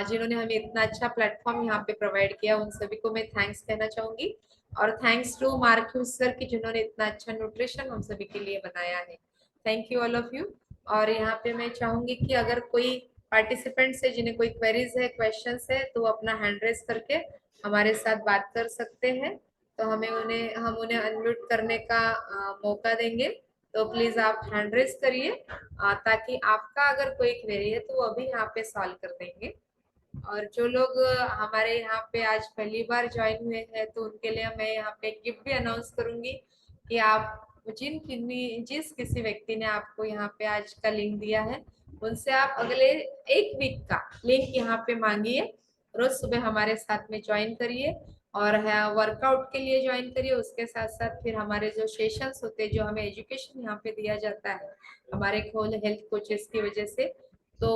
जिन्होंने हमें इतना अच्छा प्लेटफॉर्म यहाँ पे प्रोवाइड किया, उन सभी को मैं थैंक्स कहना चाहूंगी. और थैंक्स टू मार्क्यूस सर की जिन्होंने इतना अच्छा न्यूट्रिशन हम सभी के लिए बनाया है. Thank you all of you. और यहाँ पे मैं चाहूंगी कि अगर कोई पार्टिसिपेंट्स है जिन्हें कोई क्वेरीज है, क्वेश्चंस है, तो वो अपना हैंड रेस करके हमारे साथ बात कर सकते हैं. तो हम उन्हें अनम्यूट करने का मौका देंगे. तो प्लीज आप हैंड रेस करिए ताकि आपका अगर कोई क्वेरी है तो वो अभी यहाँ पे सॉल्व कर देंगे. और जो लोग हमारे यहाँ पे आज पहली बार ज्वाइन हुए हैं तो उनके लिए मैं यहाँ पे गिफ्ट भी अनाउंस करूंगी कि आप जिस किसी व्यक्ति ने आपको यहाँ पे आज का लिंक दिया है, उनसे आप अगले 1 वीक का लिंक यहाँ पे मांगिए. रोज सुबह हमारे साथ में ज्वाइन करिए और वर्कआउट के लिए ज्वाइन करिए. उसके साथ साथ फिर हमारे जो सेशंस होते हैं, जो हमें एजुकेशन यहाँ पे दिया जाता है हमारे खोल हेल्थ कोचेस की वजह से, तो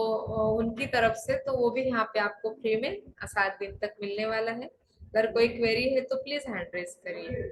उनकी तरफ से, तो वो भी यहाँ पे आपको फ्री में 7 दिन तक मिलने वाला है. अगर कोई क्वेरी है तो प्लीज हैंड रेस करिए.